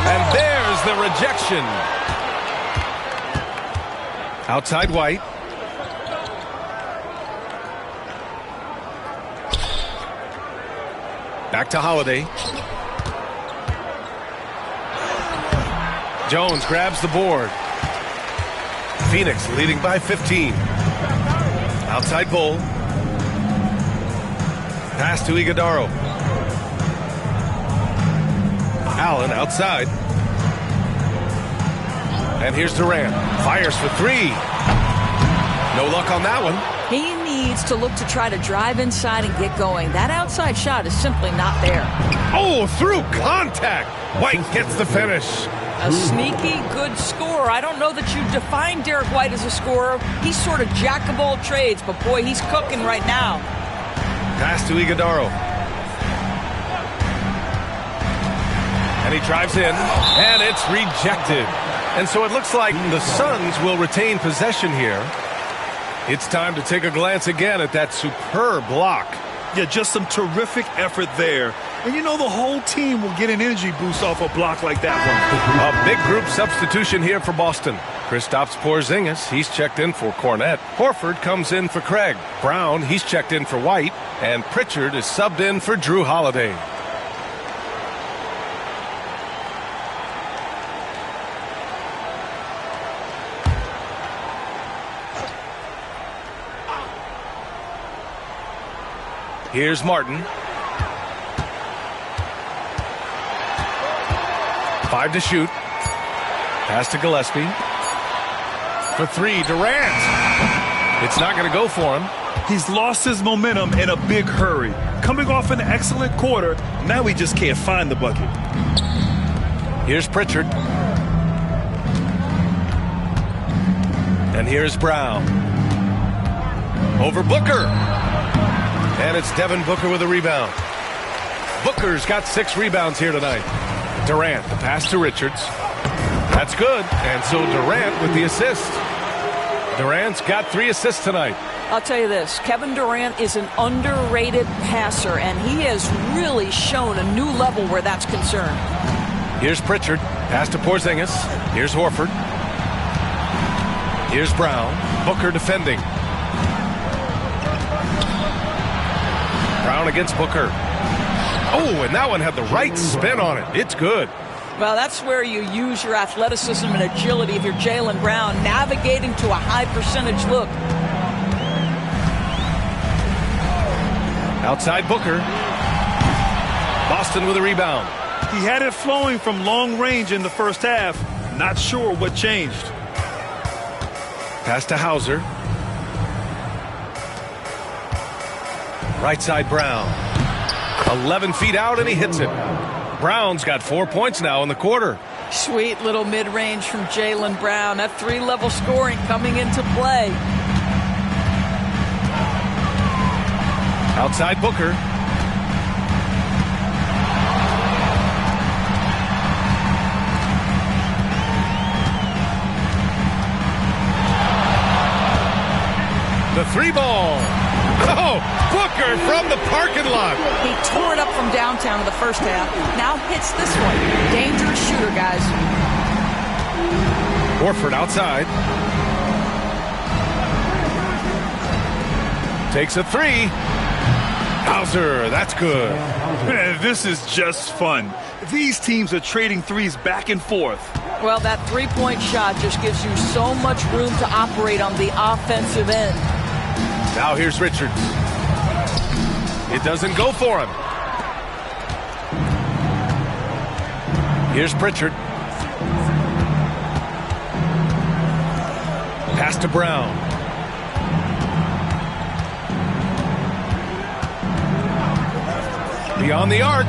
And there's the rejection. Outside White. Back to Holiday. Jones grabs the board. Phoenix leading by 15. Outside Bull. Pass to Iguodala. Allen outside. And here's Durant. Fires for 3. No luck on that one. He needs to look to try to drive inside and get going. That outside shot is simply not there. Oh, through contact. White gets the finish. A sneaky good scorer. I don't know that you define Derek White as a scorer. He's sort of jack of all trades, but boy, he's cooking right now. Pass to Iguodala. And he drives in, and it's rejected. And so it looks like the Suns will retain possession here. It's time to take a glance again at that superb block. Yeah, just some terrific effort there. And you know the whole team will get an energy boost off a block like that one. A big group substitution here for Boston. Kristaps Porzingis, he's checked in for Cornette. Horford comes in for Craig. Brown, he's checked in for White. And Pritchard is subbed in for Drew Holiday. Here's Martin. 5 to shoot. Pass to Gillespie. For 3, Durant. It's not going to go for him. He's lost his momentum in a big hurry. Coming off an excellent quarter, now he just can't find the bucket. Here's Pritchard. And here's Brown. Over Booker. And it's Devin Booker with a rebound. Booker's got 6 rebounds here tonight. Durant, the pass to Richards. That's good. And so Durant with the assist. Durant's got 3 assists tonight. I'll tell you this, Kevin Durant is an underrated passer, and he has really shown a new level where that's concerned. Here's Pritchard. Pass to Porzingis. Here's Horford. Here's Brown. Booker defending. Brown against Booker. Oh, and that one had the right spin on it. It's good. Well, that's where you use your athleticism and agility if you're Jaylen Brown, navigating to a high percentage look. Outside Booker. Boston with a rebound. He had it flowing from long range in the first half. Not sure what changed. Pass to Hauser. Right side Brown. 11 feet out and he hits it. Brown's got 4 points now in the quarter. Sweet little mid-range from Jaylen Brown. That three-level scoring coming into play. Outside Booker. The three ball. Oh, Booker from the parking lot. He tore it up from downtown in the first half. Now hits this one. Dangerous shooter, guys. Horford outside. Takes a three. Hauser, that's good. Man, this is just fun. These teams are trading threes back and forth. Well, that three-point shot just gives you so much room to operate on the offensive end. Now here's Richards. It doesn't go for him. Here's Pritchard. Pass to Brown. Beyond the arc.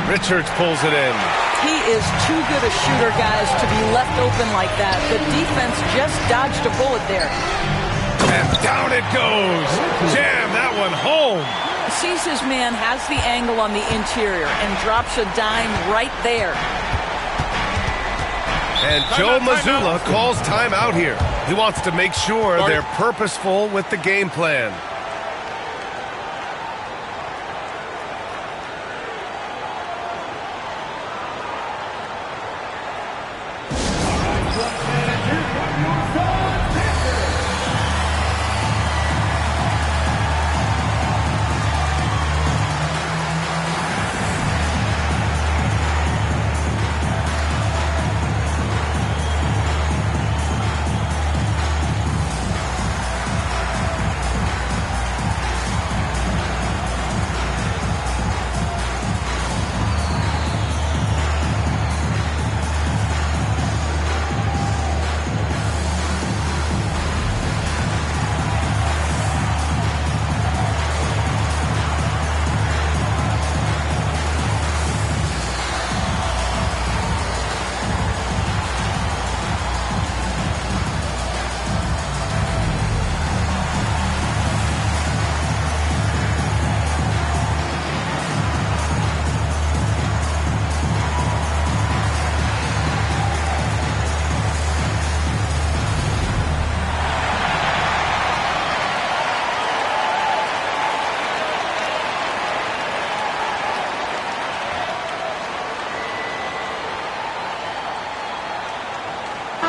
Richards pulls it in. He is too good a shooter, guys, to be left open like that. The defense just dodged a bullet there. And down it goes. Jam that one home. Sees his man, has the angle on the interior, and drops a dime right there. And Joe Mazzulla calls timeout here. He wants to make sure they're purposeful with the game plan.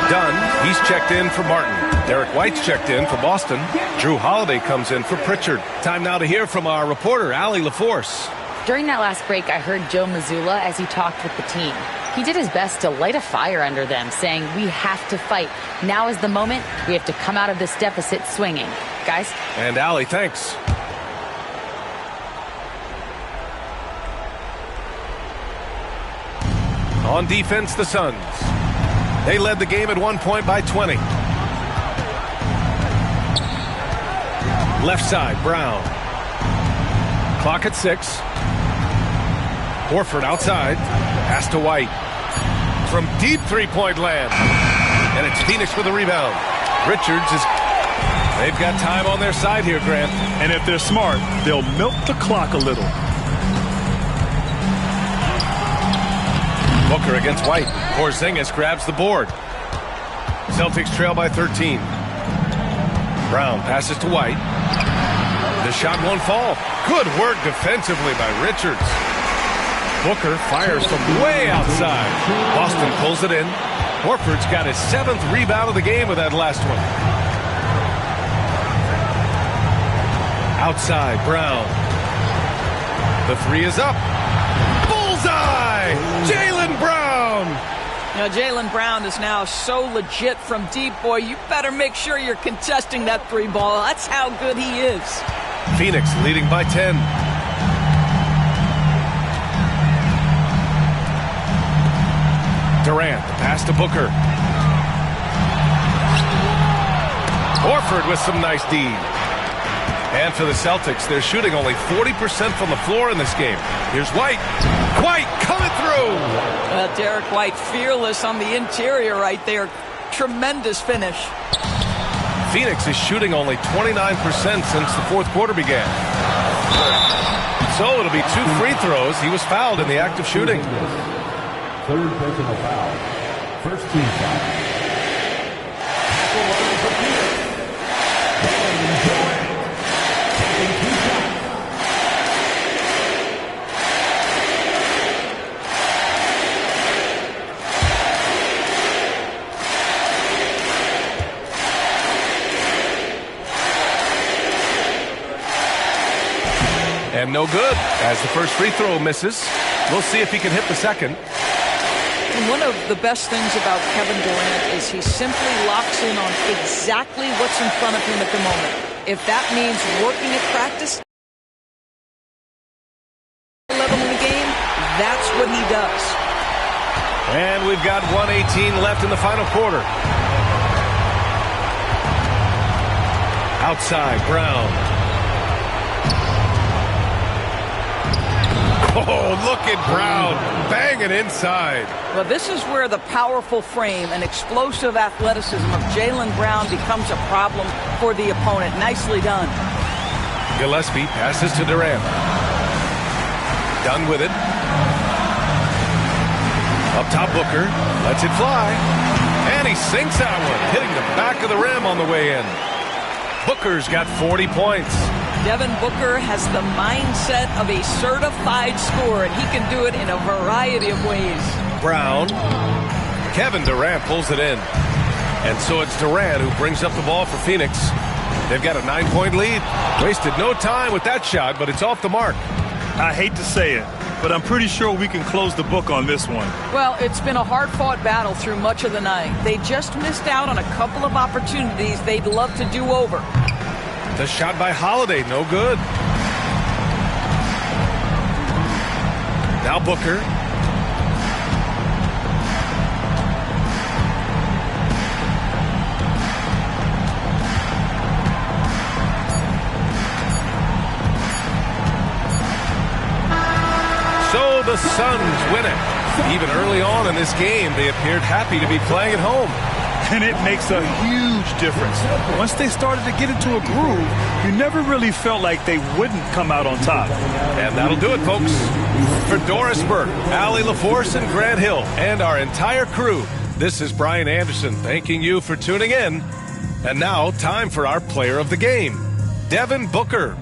Dunn, he's checked in for Martin. Derek White's checked in for Boston. Drew Holiday comes in for Pritchard. Time now to hear from our reporter, Allie LaForce. During that last break, I heard Joe Mazzulla as he talked with the team. He did his best to light a fire under them, saying, we have to fight. Now is the moment. We have to come out of this deficit swinging. Guys? And Allie, thanks. On defense, the Suns. They led the game at 1 point by 20. Left side, Brown. Clock at 6. Horford outside. Pass to White. From deep three-point land. And it's Phoenix with the rebound. Richards is... They've got time on their side here, Grant. And if they're smart, they'll milk the clock a little. Booker against White. Porzingis grabs the board. Celtics trail by 13. Brown passes to White. The shot won't fall. Good work defensively by Richards. Booker fires from way outside. Boston pulls it in. Horford's got his 7th rebound of the game with that last one. Outside, Brown. The three is up. Bullseye! Jaylen Brown! Jaylen Brown is now so legit from deep. Boy, you better make sure you're contesting that three ball. That's how good he is. Phoenix leading by 10. Durant, the pass to Booker. Horford with some nice D. And for the Celtics, they're shooting only 40% from the floor in this game. Here's White. White coming through. Derek White fearless on the interior right there. Tremendous finish. Phoenix is shooting only 29% since the fourth quarter began. So it'll be 2 free throws. He was fouled in the act of shooting. Third personal foul. First team foul. And no good, as the first free throw misses. We'll see if he can hit the second. And one of the best things about Kevin Durant is he simply locks in on exactly what's in front of him at the moment. If that means working at practice level in the game, that's what he does. And we've got 1:18 left in the final quarter. Outside, Brown. Oh, look at Brown banging inside. Well, this is where the powerful frame and explosive athleticism of Jaylen Brown becomes a problem for the opponent. Nicely done. Gillespie passes to Durant. Done with it. Up top, Booker lets it fly. And he sinks that one, hitting the back of the rim on the way in. Booker's got 40 points. Devin Booker has the mindset of a certified scorer, and he can do it in a variety of ways. Brown. Kevin Durant pulls it in. And so it's Durant who brings up the ball for Phoenix. They've got a 9-point lead. Wasted no time with that shot, but it's off the mark. I hate to say it, but I'm pretty sure we can close the book on this one. Well, it's been a hard-fought battle through much of the night. They just missed out on a couple of opportunities they'd love to do over. The shot by Holiday, no good. Now Booker. So the Suns win it. Even early on in this game, they appeared happy to be playing at home. And it makes a huge difference. Once they started to get into a groove, you never really felt like they wouldn't come out on top. And that'll do it, folks. For Doris Burke, Allie LaForce, and Grant Hill, and our entire crew, this is Brian Anderson thanking you for tuning in. And now, time for our player of the game, Devin Booker.